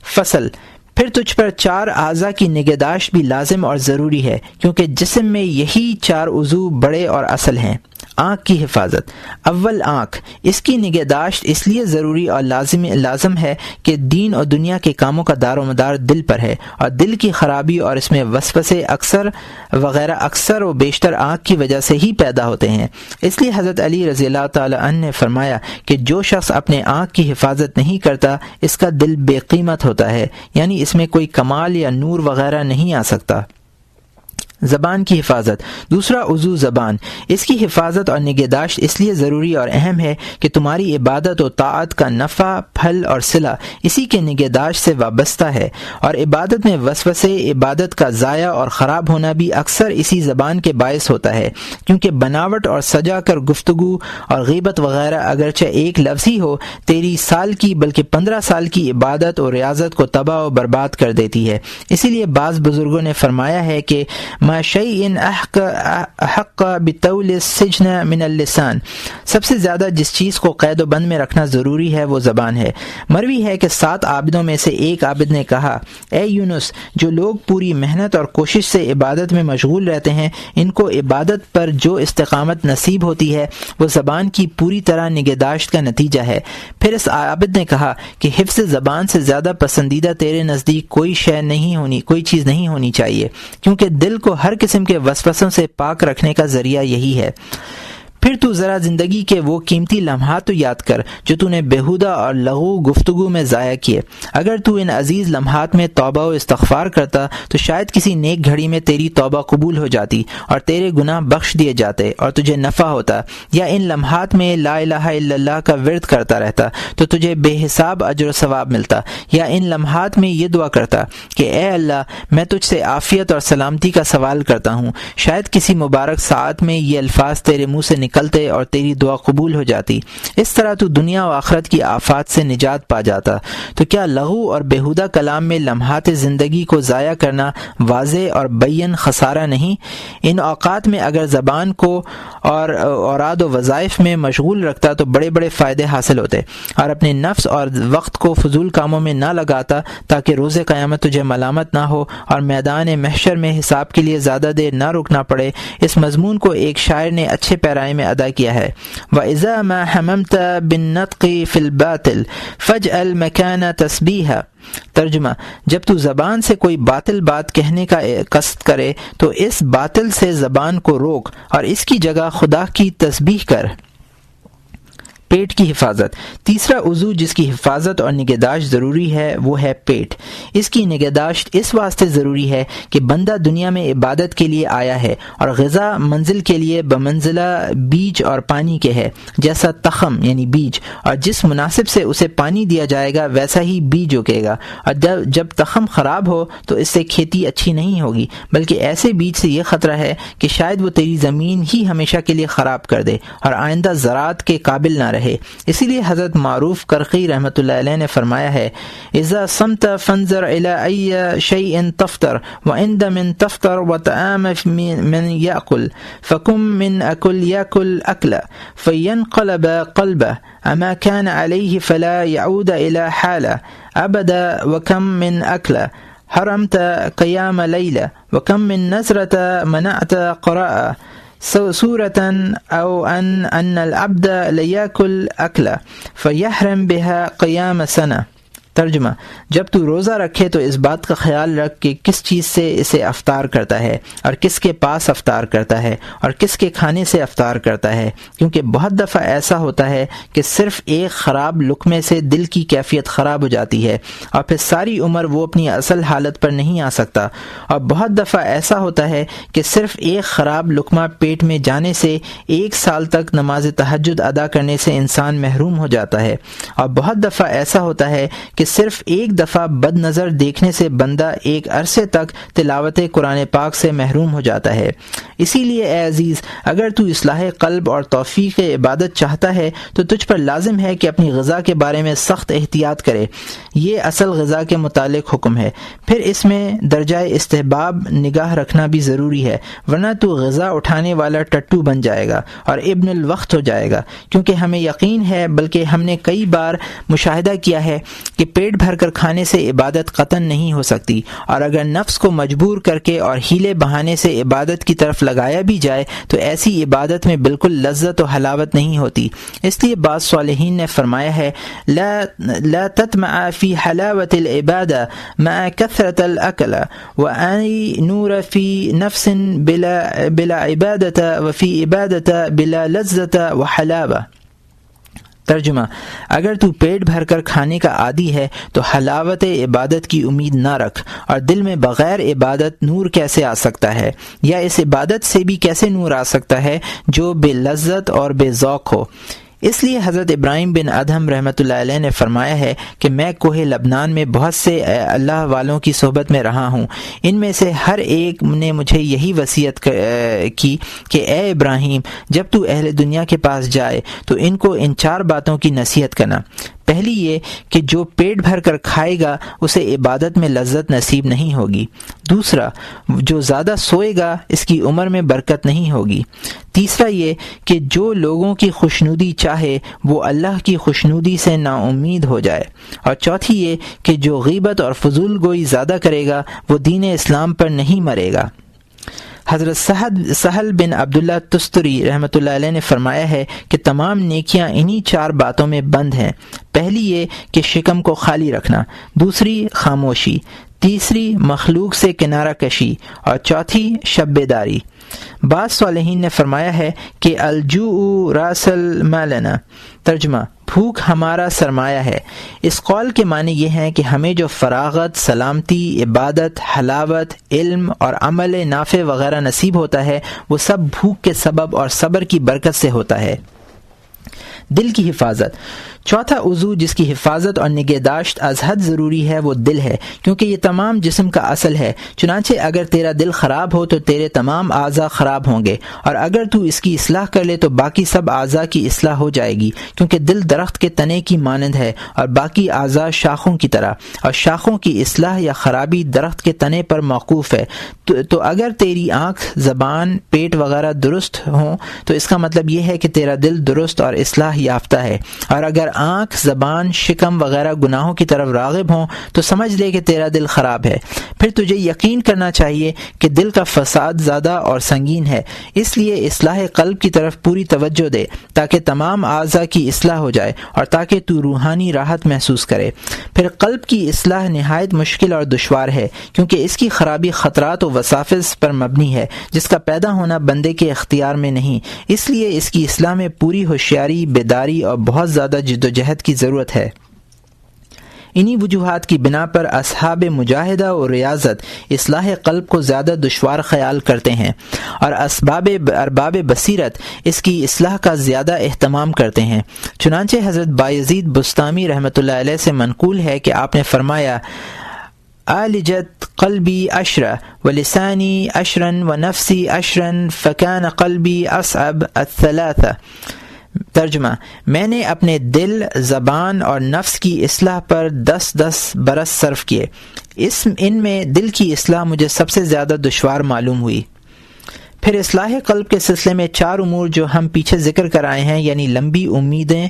فصل، پھر تجھ پر 4 اعضاء کی نگہداشت بھی لازم اور ضروری ہے، کیونکہ جسم میں یہی 4 عضو بڑے اور اصل ہیں۔ آنکھ کی حفاظت۔ اول آنکھ، اس کی نگہداشت اس لیے ضروری اور لازم ہے کہ دین اور دنیا کے کاموں کا دار و مدار دل پر ہے، اور دل کی خرابی اور اس میں وسوسے اکثر و بیشتر آنکھ کی وجہ سے ہی پیدا ہوتے ہیں۔ اس لیے حضرت علی رضی اللہ تعالی عنہ نے فرمایا کہ جو شخص اپنے آنکھ کی حفاظت نہیں کرتا اس کا دل بے قیمت ہوتا ہے، یعنی اس میں کوئی کمال یا نور وغیرہ نہیں آ سکتا۔ زبان کی حفاظت۔ دوسرا عضو زبان، اس کی حفاظت اور نگہداشت اس لیے ضروری اور اہم ہے کہ تمہاری عبادت و طاعت کا نفع، پھل اور صلہ اسی کے نگہداشت سے وابستہ ہے، اور عبادت میں وسوسے، عبادت کا ضائع اور خراب ہونا بھی اکثر اسی زبان کے باعث ہوتا ہے، کیونکہ بناوٹ اور سجا کر گفتگو اور غیبت وغیرہ اگرچہ ایک لفظ ہی ہو، تیری سال کی بلکہ 15 سال کی عبادت اور ریاضت کو تباہ و برباد کر دیتی ہے۔ اسی لیے بعض بزرگوں نے فرمایا ہے کہ ما شیء احق بطول السجن من اللسان، سب سے زیادہ جس چیز کو قید و بند میں رکھنا ضروری ہے وہ زبان ہے۔ مروی ہے کہ 7 عابدوں میں سے ایک عابد نے کہا، اے یونس، جو لوگ پوری محنت اور کوشش سے عبادت میں مشغول رہتے ہیں، ان کو عبادت پر جو استقامت نصیب ہوتی ہے وہ زبان کی پوری طرح نگہداشت کا نتیجہ ہے۔ پھر اس عابد نے کہا کہ حفظ زبان سے زیادہ پسندیدہ تیرے نزدیک کوئی چیز نہیں ہونی چاہیے، کیونکہ دل کو ہر قسم کے وسوسوں سے پاک رکھنے کا ذریعہ یہی ہے۔ پھر تو ذرا زندگی کے وہ قیمتی لمحات تو یاد کر جو تو نے بیہودہ اور لغو گفتگو میں ضائع کیے۔ اگر تو ان عزیز لمحات میں توبہ و استغفار کرتا تو شاید کسی نیک گھڑی میں تیری توبہ قبول ہو جاتی اور تیرے گناہ بخش دیے جاتے اور تجھے نفع ہوتا، یا ان لمحات میں لا الہ الا اللہ کا ورد کرتا رہتا تو تجھے بے حساب اجر و ثواب ملتا، یا ان لمحات میں یہ دعا کرتا کہ اے اللہ، میں تجھ سے عافیت اور سلامتی کا سوال کرتا ہوں، شاید کسی مبارک ساعت میں یہ الفاظ تیرے منہ سے نکلتے اور تیری دعا قبول ہو جاتی۔ اس طرح تو دنیا و آخرت کی آفات سے نجات پا جاتا۔ تو کیا لغو اور بیہودہ کلام میں لمحات زندگی کو ضائع کرنا واضح اور بین خسارہ نہیں؟ ان اوقات میں اگر زبان کو اور اوراد و وظائف میں مشغول رکھتا تو بڑے بڑے فائدے حاصل ہوتے، اور اپنے نفس اور وقت کو فضول کاموں میں نہ لگاتا تاکہ روز قیامت تجھے ملامت نہ ہو اور میدان محشر میں حساب کے لیے زیادہ دیر نہ رکنا پڑے۔ اس مضمون کو ایک شاعر نے اچھے پیرائے میں ادا کیا ہے، وَإِذَا مَا حَمَمْتَ بِالنَّطْقِ فِي الْبَاطِلِ فَاجْعَلْ مَكَانَ تَسْبِيحًا۔ ترجمہ: جب تو زبان سے کوئی باطل بات کہنے کا قصد کرے تو اس باطل سے زبان کو روک اور اس کی جگہ خدا کی تسبیح کر۔ پیٹ کی حفاظت۔ تیسرا عضو جس کی حفاظت اور نگہداشت ضروری ہے وہ ہے پیٹ۔ اس کی نگہداشت اس واسطے ضروری ہے کہ بندہ دنیا میں عبادت کے لیے آیا ہے، اور غذا منزل کے لیے بمنزلہ بیج اور پانی کے ہے، جیسا تخم یعنی بیج، اور جس مناسب سے اسے پانی دیا جائے گا ویسا ہی بیج اگے گا، اور جب تخم خراب ہو تو اس سے کھیتی اچھی نہیں ہوگی، بلکہ ایسے بیج سے یہ خطرہ ہے کہ شاید وہ تیری زمین ہی ہمیشہ کے لیے خراب کر دے اور آئندہ زراعت کے قابل نہ رہے۔ اسی لیے حضرت معروف کرخی رحمۃ اللہ علیہ نے فرمایا ہے، اذا صمت فانظر الى ای شیء تفطر وعند من تفطر وطعام من یاکل فکم من اکل یاکل اکلا فینقلب قلبه اما كان عليه فلا يعود الى حاله ابدا وكم من اکلا حرمت قیام لیلہ وکم من نظرة منعت قراءة سورة او ان العبد لیاکل اکلا فیحرم بها قیام سنہ۔ ترجمہ: جب تو روزہ رکھے تو اس بات کا خیال رکھ کہ کس چیز سے اسے افطار کرتا ہے اور کس کے پاس افطار کرتا ہے اور کس کے کھانے سے افطار کرتا ہے، کیونکہ بہت دفعہ ایسا ہوتا ہے کہ صرف ایک خراب لقمے سے دل کی کیفیت خراب ہو جاتی ہے اور پھر ساری عمر وہ اپنی اصل حالت پر نہیں آ سکتا، اور بہت دفعہ ایسا ہوتا ہے کہ صرف ایک خراب لقمہ پیٹ میں جانے سے 1 سال تک نماز تہجد ادا کرنے سے انسان محروم ہو جاتا ہے، اور بہت دفعہ ایسا ہوتا ہے کہ صرف ایک دفعہ بد نظر دیکھنے سے بندہ ایک عرصے تک تلاوت قرآن پاک سے محروم ہو جاتا ہے۔ اسی لیے اے عزیز، اگر تو اصلاح قلب اور توفیق عبادت چاہتا ہے تو تجھ پر لازم ہے کہ اپنی غذا کے بارے میں سخت احتیاط کرے۔ یہ اصل غذا کے متعلق حکم ہے، پھر اس میں درجہ استحباب نگاہ رکھنا بھی ضروری ہے، ورنہ تو غذا اٹھانے والا ٹٹو بن جائے گا اور ابن الوقت ہو جائے گا، کیونکہ ہمیں یقین ہے بلکہ ہم نے کئی بار مشاہدہ کیا ہے کہ پیٹ بھر کر کھانے سے عبادت قطعاً نہیں ہو سکتی، اور اگر نفس کو مجبور کر کے اور ہیلے بہانے سے عبادت کی طرف لگایا بھی جائے تو ایسی عبادت میں بالکل لذت و حلاوت نہیں ہوتی۔ اس لیے بعض صالحین نے فرمایا ہے، لا تطمع فی حلاوت العبادہ مع کثرت الاکل وانی نور فی نفس بلا عبادت وفی عبادت بلا لذت و حلاوہ۔ ترجمہ: اگر تو پیٹ بھر کر کھانے کا عادی ہے تو حلاوت عبادت کی امید نہ رکھ، اور دل میں بغیر عبادت نور کیسے آ سکتا ہے، یا اس عبادت سے بھی کیسے نور آ سکتا ہے جو بے لذت اور بے ذوق ہو۔ اس لیے حضرت ابراہیم بن ادہم رحمۃ اللہ علیہ نے فرمایا ہے کہ میں کوہ لبنان میں بہت سے اللہ والوں کی صحبت میں رہا ہوں، ان میں سے ہر ایک نے مجھے یہی وصیت کی کہ اے ابراہیم، جب تو اہل دنیا کے پاس جائے تو ان کو ان 4 باتوں کی نصیحت کرنا۔ پہلی یہ کہ جو پیٹ بھر کر کھائے گا اسے عبادت میں لذت نصیب نہیں ہوگی۔ دوسرا، جو زیادہ سوئے گا اس کی عمر میں برکت نہیں ہوگی۔ تیسرا یہ کہ جو لوگوں کی خوشنودی چاہے وہ اللہ کی خوشنودی سے نا امید ہو جائے۔ اور چوتھی یہ کہ جو غیبت اور فضول گوئی زیادہ کرے گا وہ دین اسلام پر نہیں مرے گا۔ حضرت سہل بن عبداللہ تستری رحمۃ اللہ علیہ نے فرمایا ہے کہ تمام نیکیاں انہی 4 باتوں میں بند ہیں۔ پہلی یہ کہ شکم کو خالی رکھنا، دوسری خاموشی، تیسری مخلوق سے کنارہ کشی، اور چوتھی شب بیداری۔ بعض صالحین نے فرمایا ہے کہ الجوع راس المالنا، ترجمہ: بھوک ہمارا سرمایہ ہے۔ اس قول کے معنی یہ ہیں کہ ہمیں جو فراغت، سلامتی، عبادت، حلاوت، علم اور عمل نافع وغیرہ نصیب ہوتا ہے وہ سب بھوک کے سبب اور صبر کی برکت سے ہوتا ہے۔ دل کی حفاظت۔ چوتھا عضو جس کی حفاظت اور نگہداشت از حد ضروری ہے وہ دل ہے، کیونکہ یہ تمام جسم کا اصل ہے۔ چنانچہ اگر تیرا دل خراب ہو تو تیرے تمام اعضاء خراب ہوں گے، اور اگر تو اس کی اصلاح کر لے تو باقی سب اعضاء کی اصلاح ہو جائے گی، کیونکہ دل درخت کے تنے کی مانند ہے اور باقی اعضاء شاخوں کی طرح، اور شاخوں کی اصلاح یا خرابی درخت کے تنے پر موقوف ہے۔ تو اگر تیری آنکھ، زبان، پیٹ وغیرہ درست ہوں تو اس کا مطلب یہ ہے کہ تیرا دل درست اور اصلاح یافتہ ہے، اور اگر آنکھ، زبان، شکم وغیرہ گناہوں کی طرف راغب ہوں تو سمجھ لے کہ تیرا دل خراب ہے۔ پھر تجھے یقین کرنا چاہیے کہ دل کا فساد زیادہ اور سنگین ہے، اس لیے اصلاح قلب کی طرف پوری توجہ دے تاکہ تمام اعضاء کی اصلاح ہو جائے اور تاکہ تو روحانی راحت محسوس کرے۔ پھر قلب کی اصلاح نہایت مشکل اور دشوار ہے، کیونکہ اس کی خرابی خطرات و وساوس پر مبنی ہے جس کا پیدا ہونا بندے کے اختیار میں نہیں، اس لیے اس کی اصلاح میں پوری ہوشیاری، بیداری اور بہت زیادہ جدوجہد کی ضرورت ہے۔ انہی وجوہات کی بنا پر اصحاب مجاہدہ اور ریاضت اصلاح قلب کو زیادہ دشوار خیال کرتے ہیں، اور ارباب بصیرت اس کی اصلاح کا زیادہ اہتمام کرتے ہیں۔ چنانچہ حضرت بایزید بسطامی رحمۃ اللہ علیہ سے منقول ہے کہ آپ نے فرمایا: عالجت قلبی عشرا ولسانی عشرا ونفسی عشرا فکان قلبی اصعب الثلاثہ۔ ترجمہ: میں نے اپنے دل، زبان اور نفس کی اصلاح پر 10 برس صرف کیے، ان میں دل کی اصلاح مجھے سب سے زیادہ دشوار معلوم ہوئی۔ پھر اصلاح قلب کے سلسلے میں 4 امور جو ہم پیچھے ذکر کر آئے ہیں، یعنی لمبی امیدیں،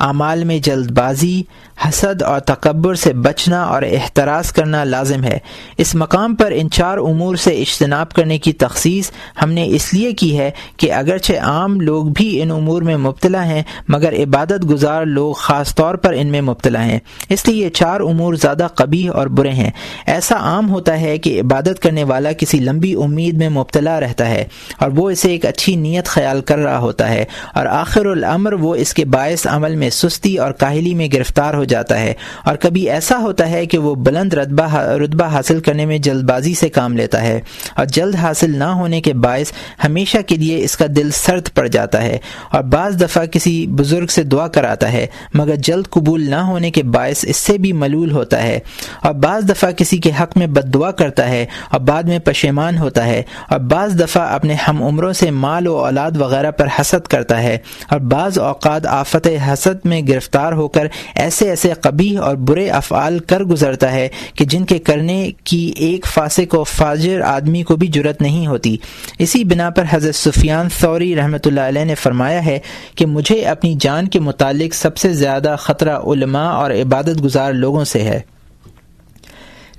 اعمال میں جلد بازی، حسد اور تکبر سے بچنا اور احتراز کرنا لازم ہے۔ اس مقام پر ان 4 امور سے اجتناب کرنے کی تخصیص ہم نے اس لیے کی ہے کہ اگرچہ عام لوگ بھی ان امور میں مبتلا ہیں، مگر عبادت گزار لوگ خاص طور پر ان میں مبتلا ہیں، اس لیے یہ 4 امور زیادہ قبیح اور برے ہیں۔ ایسا عام ہوتا ہے کہ عبادت کرنے والا کسی لمبی امید میں مبتلا رہتا ہے اور وہ اسے ایک اچھی نیت خیال کر رہا ہوتا ہے، اور آخر الامر وہ اس کے باعث عمل میں سستی اور کاہلی میں گرفتار ہو جاتا ہے، اور کبھی ایسا ہوتا ہے کہ وہ بلند رتبہ حاصل کرنے میں جلد بازی سے کام لیتا ہے، اور جلد حاصل نہ ہونے کے باعث ہمیشہ کے لیے اس کا دل سرد پڑ جاتا ہے، اور بعض دفعہ کسی بزرگ سے دعا کراتا ہے مگر جلد قبول نہ ہونے کے باعث اس سے بھی ملول ہوتا ہے، اور بعض دفعہ کسی کے حق میں بد دعا کرتا ہے اور بعد میں پشیمان ہوتا ہے، اور بعض دفعہ اپنے ہم عمروں سے مال و اولاد وغیرہ پر حسد کرتا ہے، اور بعض اوقات آفت حسد میں گرفتار ہو کر ایسے قبیح اور برے افعال کر گزرتا ہے کہ جن کے کرنے کی ایک فاسق و فاجر آدمی کو بھی جرأت نہیں ہوتی۔ اسی بنا پر حضرت سفیان ثوری رحمۃ اللہ علیہ نے فرمایا ہے کہ مجھے اپنی جان کے متعلق سب سے زیادہ خطرہ علماء اور عبادت گزار لوگوں سے ہے۔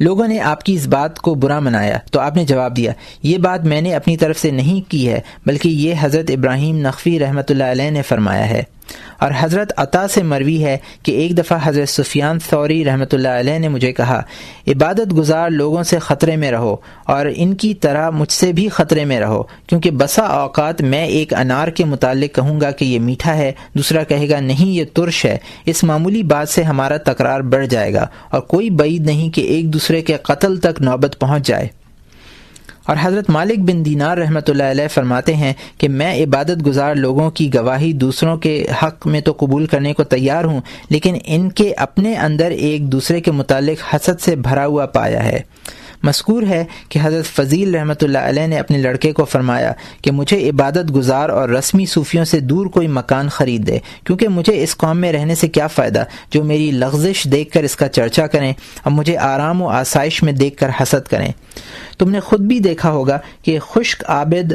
لوگوں نے آپ کی اس بات کو برا منایا تو آپ نے جواب دیا: یہ بات میں نے اپنی طرف سے نہیں کی ہے، بلکہ یہ حضرت ابراہیم نخوی رحمۃ اللہ علیہ نے فرمایا ہے۔ اور حضرت عطا سے مروی ہے کہ ایک دفعہ حضرت سفیان ثوری رحمۃ اللہ علیہ نے مجھے کہا: عبادت گزار لوگوں سے خطرے میں رہو اور ان کی طرح مجھ سے بھی خطرے میں رہو، کیونکہ بسا اوقات میں ایک انار کے متعلق کہوں گا کہ یہ میٹھا ہے، دوسرا کہے گا نہیں یہ ترش ہے، اس معمولی بات سے ہمارا تکرار بڑھ جائے گا اور کوئی بعید نہیں کہ ایک دوسرے کے قتل تک نوبت پہنچ جائے۔ اور حضرت مالک بن دینار رحمۃ اللہ علیہ فرماتے ہیں کہ میں عبادت گزار لوگوں کی گواہی دوسروں کے حق میں تو قبول کرنے کو تیار ہوں، لیکن ان کے اپنے اندر ایک دوسرے کے متعلق حسد سے بھرا ہوا پایا ہے۔ مذکور ہے کہ حضرت فضیل رحمۃ اللہ علیہ نے اپنے لڑکے کو فرمایا کہ مجھے عبادت گزار اور رسمی صوفیوں سے دور کوئی مکان خرید دے، کیونکہ مجھے اس قوم میں رہنے سے کیا فائدہ جو میری لغزش دیکھ کر اس کا چرچا کریں اور مجھے آرام و آسائش میں دیکھ کر حسد کریں۔ تم نے خود بھی دیکھا ہوگا کہ خشک عابد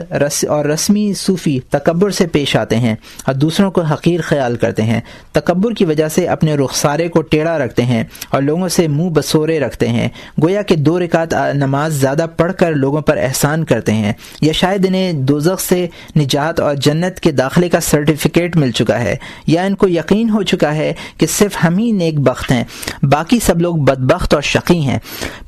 اور رسمی صوفی تکبر سے پیش آتے ہیں اور دوسروں کو حقیر خیال کرتے ہیں، تکبر کی وجہ سے اپنے رخسارے کو ٹیڑھا رکھتے ہیں اور لوگوں سے منہ بسورے رکھتے ہیں، گویا کہ 2 رکعت نماز زیادہ پڑھ کر لوگوں پر احسان کرتے ہیں، یا شاید انہیں دوزخ سے نجات اور جنت کے داخلے کا سرٹیفکیٹ مل چکا ہے، یا ان کو یقین ہو چکا ہے کہ صرف ہم ہی نیک بخت ہیں، باقی سب لوگ بدبخت اور شقی ہیں۔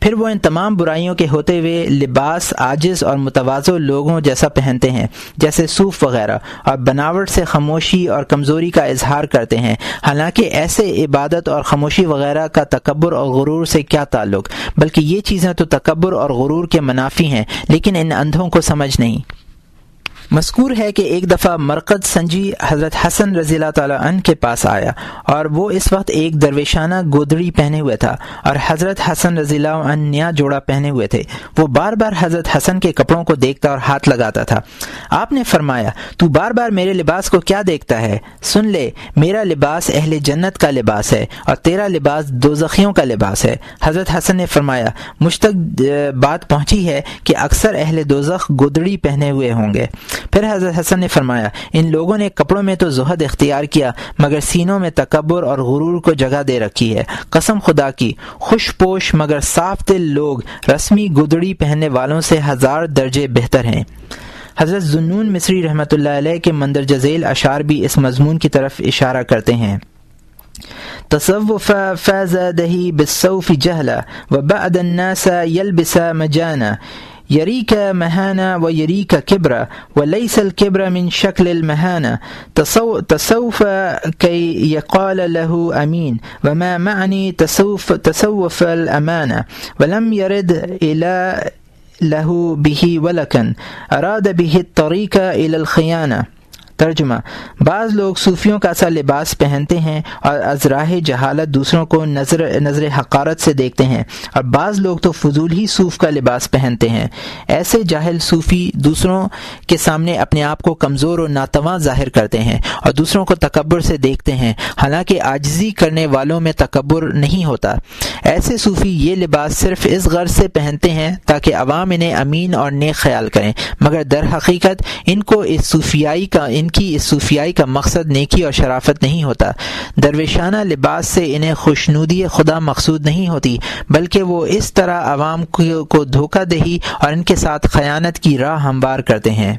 پھر وہ ان تمام برائیوں کے ہوتے ہوئے لباس عاجز اور متواضع لوگوں جیسا پہنتے ہیں، جیسے صوف وغیرہ، اور بناوٹ سے خاموشی اور کمزوری کا اظہار کرتے ہیں، حالانکہ ایسے عبادت اور خاموشی وغیرہ کا تکبر اور غرور سے کیا تعلق، بلکہ یہ چیزیں تو تکبر اور غرور کے منافی ہیں، لیکن ان اندھوں کو سمجھ نہیں۔ مذکور ہے کہ ایک دفعہ مرقد سنجی حضرت حسن رضی اللہ تعالیٰ عنہ کے پاس آیا اور وہ اس وقت ایک درویشانہ گودڑی پہنے ہوئے تھا اور حضرت حسن رضی اللہ عنہ نیا جوڑا پہنے ہوئے تھے۔ وہ بار بار حضرت حسن کے کپڑوں کو دیکھتا اور ہاتھ لگاتا تھا۔ آپ نے فرمایا، تو بار بار میرے لباس کو کیا دیکھتا ہے؟ سن لے، میرا لباس اہل جنت کا لباس ہے اور تیرا لباس دوزخیوں کا لباس ہے۔ حضرت حسن نے فرمایا، مجھ تک بات پہنچی ہے کہ اکثر اہل دوزخ گودڑی پہنے ہوئے ہوں گے۔ پھر حضرت حسن نے فرمایا، ان لوگوں نے کپڑوں میں تو زہد اختیار کیا مگر سینوں میں تکبر اور غرور کو جگہ دے رکھی ہے۔ قسم خدا کی، خوش پوش مگر صاف دل لوگ رسمی گودڑی پہننے والوں سے 1000 درجے بہتر ہیں۔ حضرت ذوالنون مصری رحمۃ اللہ علیہ کے مندرجہ ذیل اشعار بھی اس مضمون کی طرف اشارہ کرتے ہیں۔ تصوف فازاده بالصوف جهلا وبعد الناس يلبس مجانا يريك مهانا ويريك كبرا وليس الكبر من شكل المهانة تصوف كي يقال له أمين وما معني تصوف الأمانة ولم يرد إلى له به ولكن أراد به الطريق إلى الخيانة۔ ترجمہ، بعض لوگ صوفیوں کا سا لباس پہنتے ہیں اور از راہ جہالت دوسروں کو نظر حقارت سے دیکھتے ہیں، اور بعض لوگ تو فضول ہی صوف کا لباس پہنتے ہیں۔ ایسے جاہل صوفی دوسروں کے سامنے اپنے آپ کو کمزور اور ناتواں ظاہر کرتے ہیں اور دوسروں کو تکبر سے دیکھتے ہیں، حالانکہ عاجزی کرنے والوں میں تکبر نہیں ہوتا۔ ایسے صوفی یہ لباس صرف اس غرض سے پہنتے ہیں تاکہ عوام انہیں امین اور نیک خیال کریں، مگر در حقیقت ان کی اس صوفیائی کا مقصد نیکی اور شرافت نہیں ہوتا۔ درویشانہ لباس سے انہیں خوشنودی خدا مقصود نہیں ہوتی، بلکہ وہ اس طرح عوام کو دھوکہ دہی اور ان کے ساتھ خیانت کی راہ ہموار کرتے ہیں۔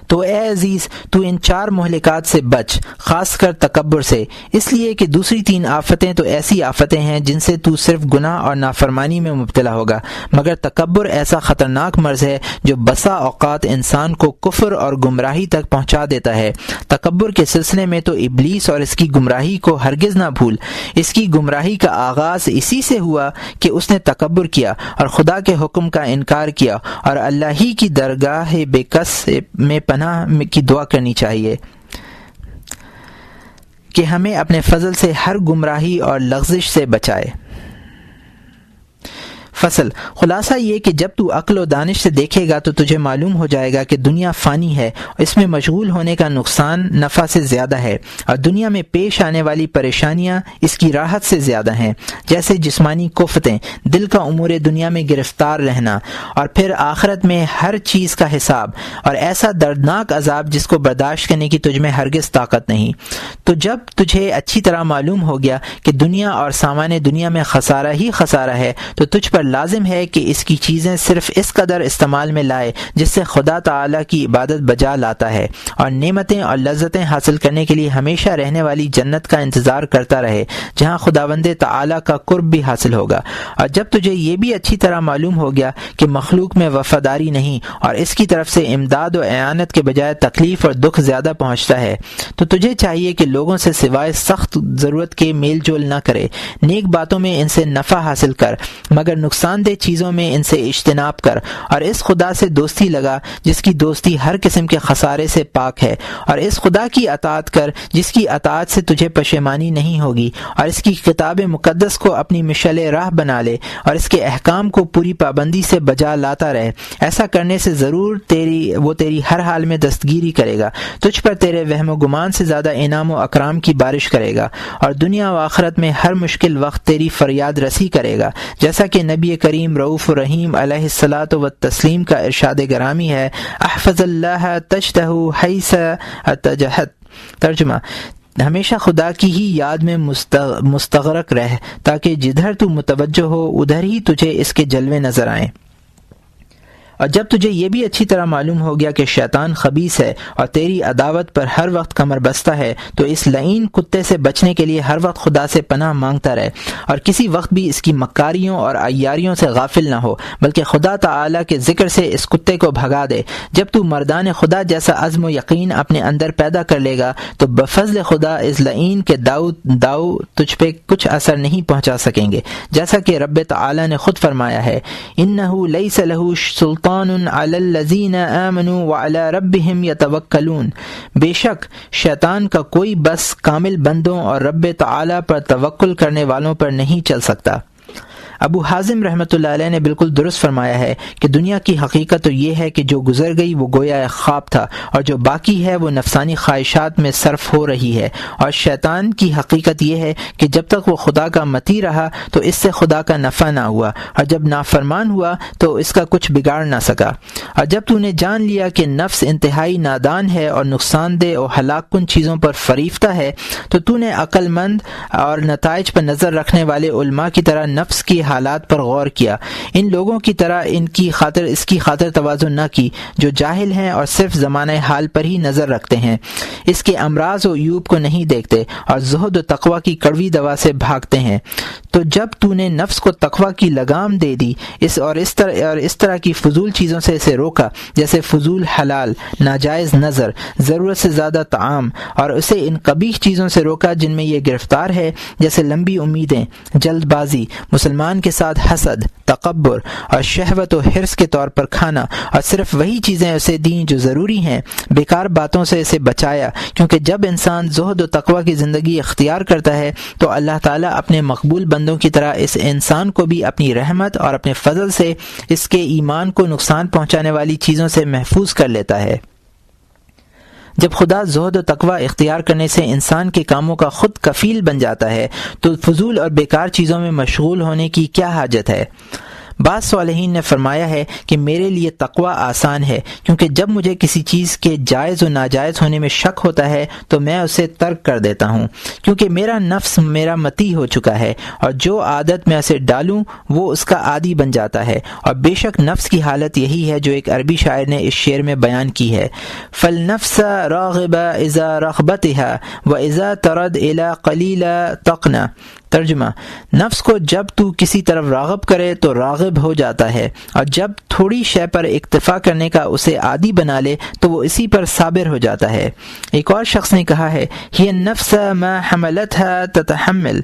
تو اے عزیز، تو ان 4 مہلکات سے بچ، خاص کر تکبر سے، اس لیے کہ دوسری 3 آفتیں تو ایسی آفتیں ہیں جن سے تو صرف گناہ اور نافرمانی میں مبتلا ہوگا، مگر تکبر ایسا خطرناک مرض ہے جو بسا اوقات انسان کو کفر اور گمراہی تک پہنچا دیتا ہے۔ تکبر کے سلسلے میں تو ابلیس اور اس کی گمراہی کو ہرگز نہ بھول۔ اس کی گمراہی کا آغاز اسی سے ہوا کہ اس نے تکبر کیا اور خدا کے حکم کا انکار کیا، اور اللہ ہی کی درگاہ بے کس میں پناہ کی دعا کرنی چاہیے کہ ہمیں اپنے فضل سے ہر گمراہی اور لغزش سے بچائے۔ فصل، خلاصہ یہ کہ جب تو عقل و دانش سے دیکھے گا تو تجھے معلوم ہو جائے گا کہ دنیا فانی ہے، اس میں مشغول ہونے کا نقصان نفع سے زیادہ ہے، اور دنیا میں پیش آنے والی پریشانیاں اس کی راحت سے زیادہ ہیں، جیسے جسمانی کفتیں، دل کا امور دنیا میں گرفتار رہنا، اور پھر آخرت میں ہر چیز کا حساب، اور ایسا دردناک عذاب جس کو برداشت کرنے کی تجھ میں ہرگز طاقت نہیں۔ تو جب تجھے اچھی طرح معلوم ہو گیا کہ دنیا اور سامان دنیا میں خسارہ ہی خسارہ ہے، تو تجھ پر لازم ہے کہ اس کی چیزیں صرف اس قدر استعمال میں لائے جس سے خدا تعالیٰ کی عبادت بجا لاتا ہے، اور نعمتیں اور لذتیں حاصل کرنے کے لیے ہمیشہ رہنے والی جنت کا انتظار کرتا رہے جہاں خداوند تعالیٰ کا قرب بھی حاصل ہوگا۔ اور جب تجھے یہ بھی اچھی طرح معلوم ہو گیا کہ مخلوق میں وفاداری نہیں اور اس کی طرف سے امداد و اعانت کے بجائے تکلیف اور دکھ زیادہ پہنچتا ہے، تو تجھے چاہیے کہ لوگوں سے سوائے سخت ضرورت کے میل جول نہ کرے، نیک باتوں میں ان سے نفع حاصل کر، مگر نقصان دہ چیزوں میں ان سے اجتناب کر، اور اس خدا سے دوستی لگا جس کی دوستی ہر قسم کے خسارے سے پاک ہے، اور اس خدا کی اطاعت کر جس کی اطاعت سے تجھے پشیمانی نہیں ہوگی، اور اس کی کتاب مقدس کو اپنی مشعل راہ بنا لے اور اس کے احکام کو پوری پابندی سے بجا لاتا رہے۔ ایسا کرنے سے ضرور وہ تیری ہر حال میں دستگیری کرے گا، تجھ پر تیرے وہم و گمان سے زیادہ انعام و اکرام کی بارش کرے گا، اور دنیا و آخرت میں ہر مشکل وقت تیری فریاد رسی کرے گا، جیسا کہ نبی کریم رؤوف الرحیم علیہ الصلاۃ والتسلیم کا ارشاد گرامی ہے، احفظ اللہ تجدہ حیث تجہت۔ ترجمہ، ہمیشہ خدا کی ہی یاد میں مستغرق رہ تاکہ جدھر تو متوجہ ہو ادھر ہی تجھے اس کے جلوے نظر آئیں۔ اور جب تجھے یہ بھی اچھی طرح معلوم ہو گیا کہ شیطان خبیث ہے اور تیری عداوت پر ہر وقت کمر بستہ ہے، تو اس لعین کتے سے بچنے کے لیے ہر وقت خدا سے پناہ مانگتا رہے، اور کسی وقت بھی اس کی مکاریوں اور عیاریوں سے غافل نہ ہو، بلکہ خدا تعالیٰ کے ذکر سے اس کتے کو بھگا دے۔ جب تو مردان خدا جیسا عزم و یقین اپنے اندر پیدا کر لے گا تو بفضل خدا اس لعین کے داؤ تجھ پہ کچھ اثر نہیں پہنچا سکیں گے، جیسا کہ رب تعالیٰ نے خود فرمایا ہے، انہ لیس لہ سلطان شیطان علی الذین آمنوا وعلی ربہم یتوکلون، بے شک شیطان کا کوئی بس کامل بندوں اور رب تعالی پر توکل کرنے والوں پر نہیں چل سکتا۔ ابو حازم رحمۃ اللہ علیہ نے بالکل درست فرمایا ہے کہ دنیا کی حقیقت تو یہ ہے کہ جو گزر گئی وہ گویا ایک خواب تھا، اور جو باقی ہے وہ نفسانی خواہشات میں صرف ہو رہی ہے، اور شیطان کی حقیقت یہ ہے کہ جب تک وہ خدا کا مطیع رہا تو اس سے خدا کا نفع نہ ہوا، اور جب نافرمان ہوا تو اس کا کچھ بگاڑ نہ سکا۔ اور جب تو نے جان لیا کہ نفس انتہائی نادان ہے اور نقصان دہ اور ہلاک کن چیزوں پر فریفتہ ہے، تو تو نے عقل مند اور نتائج پر نظر رکھنے والے علماء کی طرح نفس کی حالات پر غور کیا، ان لوگوں کی طرح اس کی خاطر تواضع نہ کی جو جاہل ہیں اور صرف زمانہ حال پر ہی نظر رکھتے ہیں، اس کے امراض و عیوب کو نہیں دیکھتے اور زہد و تقوی کی کڑوی دوا سے بھاگتے ہیں۔ تو جب تو نے نفس کو تقوی کی لگام دے دی اس طرح کی فضول چیزوں سے اسے روکا، جیسے فضول حلال، ناجائز نظر، ضرورت سے زیادہ طعام، اور اسے ان قبیح چیزوں سے روکا جن میں یہ گرفتار ہے، جیسے لمبی امیدیں، جلد بازی، مسلمان کے ساتھ حسد، تکبر اور شہوت و حرص کے طور پر کھانا، اور صرف وہی چیزیں اسے دیں جو ضروری ہیں، بیکار باتوں سے اسے بچایا، کیونکہ جب انسان زہد و تقوی کی زندگی اختیار کرتا ہے تو اللہ تعالیٰ اپنے مقبول بندوں کی طرح اس انسان کو بھی اپنی رحمت اور اپنے فضل سے اس کے ایمان کو نقصان پہنچانے والی چیزوں سے محفوظ کر لیتا ہے۔ جب خدا زہد و تقوی اختیار کرنے سے انسان کے کاموں کا خود کفیل بن جاتا ہے تو فضول اور بیکار چیزوں میں مشغول ہونے کی کیا حاجت ہے؟ بعض صالحین نے فرمایا ہے کہ میرے لیے تقوی آسان ہے، کیونکہ جب مجھے کسی چیز کے جائز و ناجائز ہونے میں شک ہوتا ہے تو میں اسے ترک کر دیتا ہوں، کیونکہ میرا نفس میرا مطیع ہو چکا ہے، اور جو عادت میں اسے ڈالوں وہ اس کا عادی بن جاتا ہے۔ اور بے شک نفس کی حالت یہی ہے جو ایک عربی شاعر نے اس شعر میں بیان کی ہے، فالنفس راغبہ اذا رغبتها واذا ترد الى قلیل تقنا۔ ترجمہ، نفس کو جب تو کسی طرف راغب کرے تو راغب ہو جاتا ہے، اور جب تھوڑی شے پر اکتفا کرنے کا اسے عادی بنا لے تو وہ اسی پر صابر ہو جاتا ہے۔ ایک اور شخص نے کہا ہے، ہی النفس ما حملتها تتحمل۔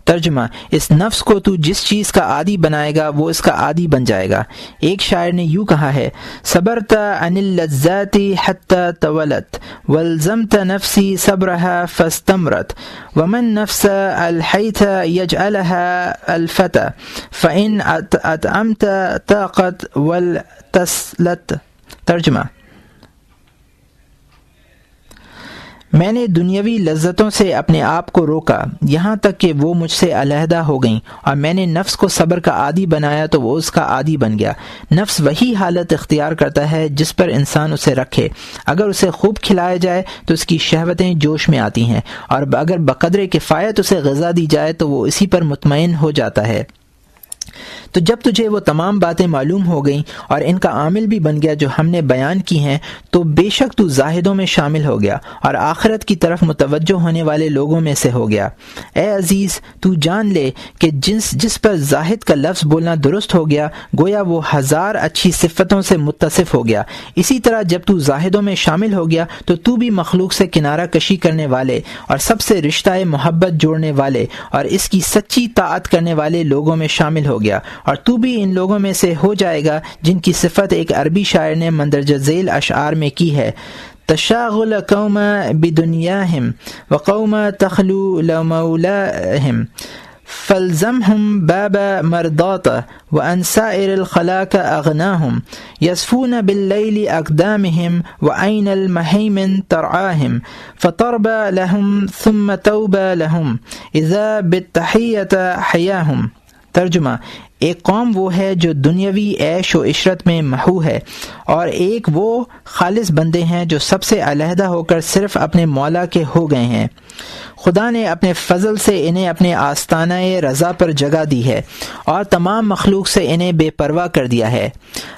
ترجمہ، اس نفس کو تو جس چیز کا عادی بنائے گا وہ اس کا عادی بن جائے گا۔ ایک شاعر نے یوں کہا ہے، صبرت عن اللذات حتى تولت والزمت نفسی صبرها فاستمرت ومن نفس الحیت یجعلها الفتى فإن اطعمت طاقت والتسلت۔ ترجمہ، میں نے دنیاوی لذتوں سے اپنے آپ کو روکا یہاں تک کہ وہ مجھ سے علیحدہ ہو گئیں، اور میں نے نفس کو صبر کا عادی بنایا تو وہ اس کا عادی بن گیا۔ نفس وہی حالت اختیار کرتا ہے جس پر انسان اسے رکھے، اگر اسے خوب کھلایا جائے تو اس کی شہوتیں جوش میں آتی ہیں، اور اگر بقدر کفایت اسے غذا دی جائے تو وہ اسی پر مطمئن ہو جاتا ہے۔ تو جب تجھے وہ تمام باتیں معلوم ہو گئیں اور ان کا عامل بھی بن گیا جو ہم نے بیان کی ہیں، تو بے شک تو زاہدوں میں شامل ہو گیا اور آخرت کی طرف متوجہ ہونے والے لوگوں میں سے ہو گیا۔ اے عزیز، تو جان لے کہ جس پر زاہد کا لفظ بولنا درست ہو گیا گویا وہ 1000 اچھی صفتوں سے متصف ہو گیا۔ اسی طرح جب تو زاہدوں میں شامل ہو گیا تو بھی مخلوق سے کنارہ کشی کرنے والے اور سب سے رشتہ محبت جوڑنے والے اور اس کی سچی طاعت کرنے والے لوگوں میں شامل ہو گیا، اور تو بھی ان لوگوں میں سے ہو جائے گا جن کی صفت ایک عربی شاعر نے مندرجہ ذیل اشعار میں کی ہے، تشاغل قوم بدنیاہم وقوم تخلو لمولاہم فالزمهم باب مرضاته وعن سائر الخلاق اغناهم يصفون بالليل اقدامهم وعين المهيمن ترعاهم فطرب لهم ثم توب لهم اذا بالتحية حياهم۔ ترجمہ، ایک قوم وہ ہے جو دنیاوی عیش و عشرت میں محو ہے، اور ایک وہ خالص بندے ہیں جو سب سے علیحدہ ہو کر صرف اپنے مولا کے ہو گئے ہیں۔ خدا نے اپنے فضل سے انہیں اپنے آستانہ رضا پر جگہ دی ہے اور تمام مخلوق سے انہیں بے پرواہ کر دیا ہے۔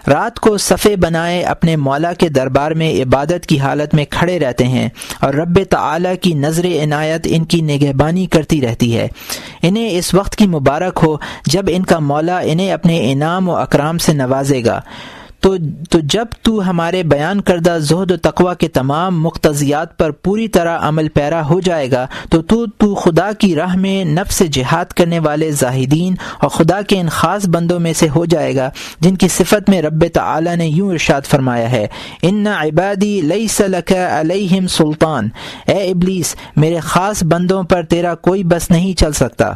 رات کو صفے بنائے اپنے مولا کے دربار میں عبادت کی حالت میں کھڑے رہتے ہیں، اور رب تعالی کی نظر عنایت ان کی نگہبانی کرتی رہتی ہے۔ انہیں اس وقت کی مبارک ہو جب ان کا مولا انہیں اپنے انعام و اکرام سے نوازے گا۔ تو جب تو ہمارے بیان کردہ زہد و تقوی کے تمام مقتضیات پر پوری طرح عمل پیرا ہو جائے گا تو خدا کی راہ میں نفس جہاد کرنے والے زاہدین اور خدا کے ان خاص بندوں میں سے ہو جائے گا جن کی صفت میں رب تعالی نے یوں ارشاد فرمایا ہے، ان عبادی لیس لک علیہم سلطان، اے ابلیس میرے خاص بندوں پر تیرا کوئی بس نہیں چل سکتا۔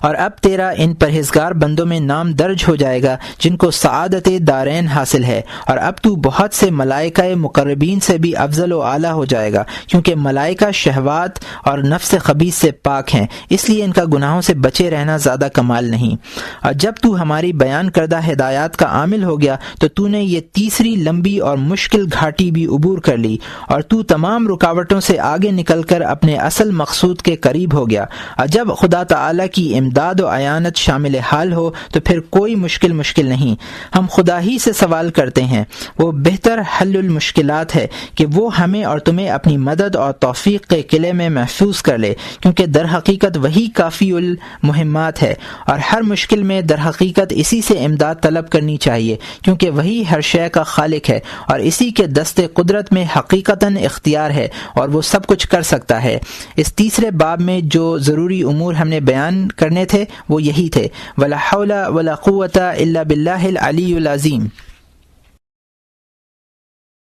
اور اب تیرا ان پرہیزگار بندوں میں نام درج ہو جائے گا جن کو سعادت دارین حاصل ہے، اور اب تو بہت سے ملائکہ مقربین سے بھی افضل و اعلیٰ ہو جائے گا، کیونکہ ملائکہ شہوات اور نفس خبیث سے پاک ہیں، اس لیے ان کا گناہوں سے بچے رہنا زیادہ کمال نہیں۔ اور جب تو ہماری بیان کردہ ہدایات کا عامل ہو گیا تو نے یہ تیسری لمبی اور مشکل گھاٹی بھی عبور کر لی، اور تو تمام رکاوٹوں سے آگے نکل کر اپنے اصل مقصود کے قریب ہو گیا۔ اور جب خدا تعالی کی امداد و اعانت شامل حال ہو تو پھر کوئی مشکل نہیں، ہم خدا ہی سے سوال کرتے ہیں، وہ بہتر حل المشکلات ہے کہ وہ ہمیں اور تمہیں اپنی مدد اور توفیق کے قلعے میں محفوظ کر لے، کیونکہ در حقیقت وہی کافی المہمات ہے، اور ہر مشکل میں در حقیقت اسی سے امداد طلب کرنی چاہیے، کیونکہ وہی ہر شے کا خالق ہے اور اسی کے دست قدرت میں حقیقتاً اختیار ہے اور وہ سب کچھ کر سکتا ہے۔ اس تیسرے باب میں جو ضروری امور ہم نے بیان کرنے تھے وہ یہی تھے، ولا حول ولا قوة الا باللہ العلی العظیم۔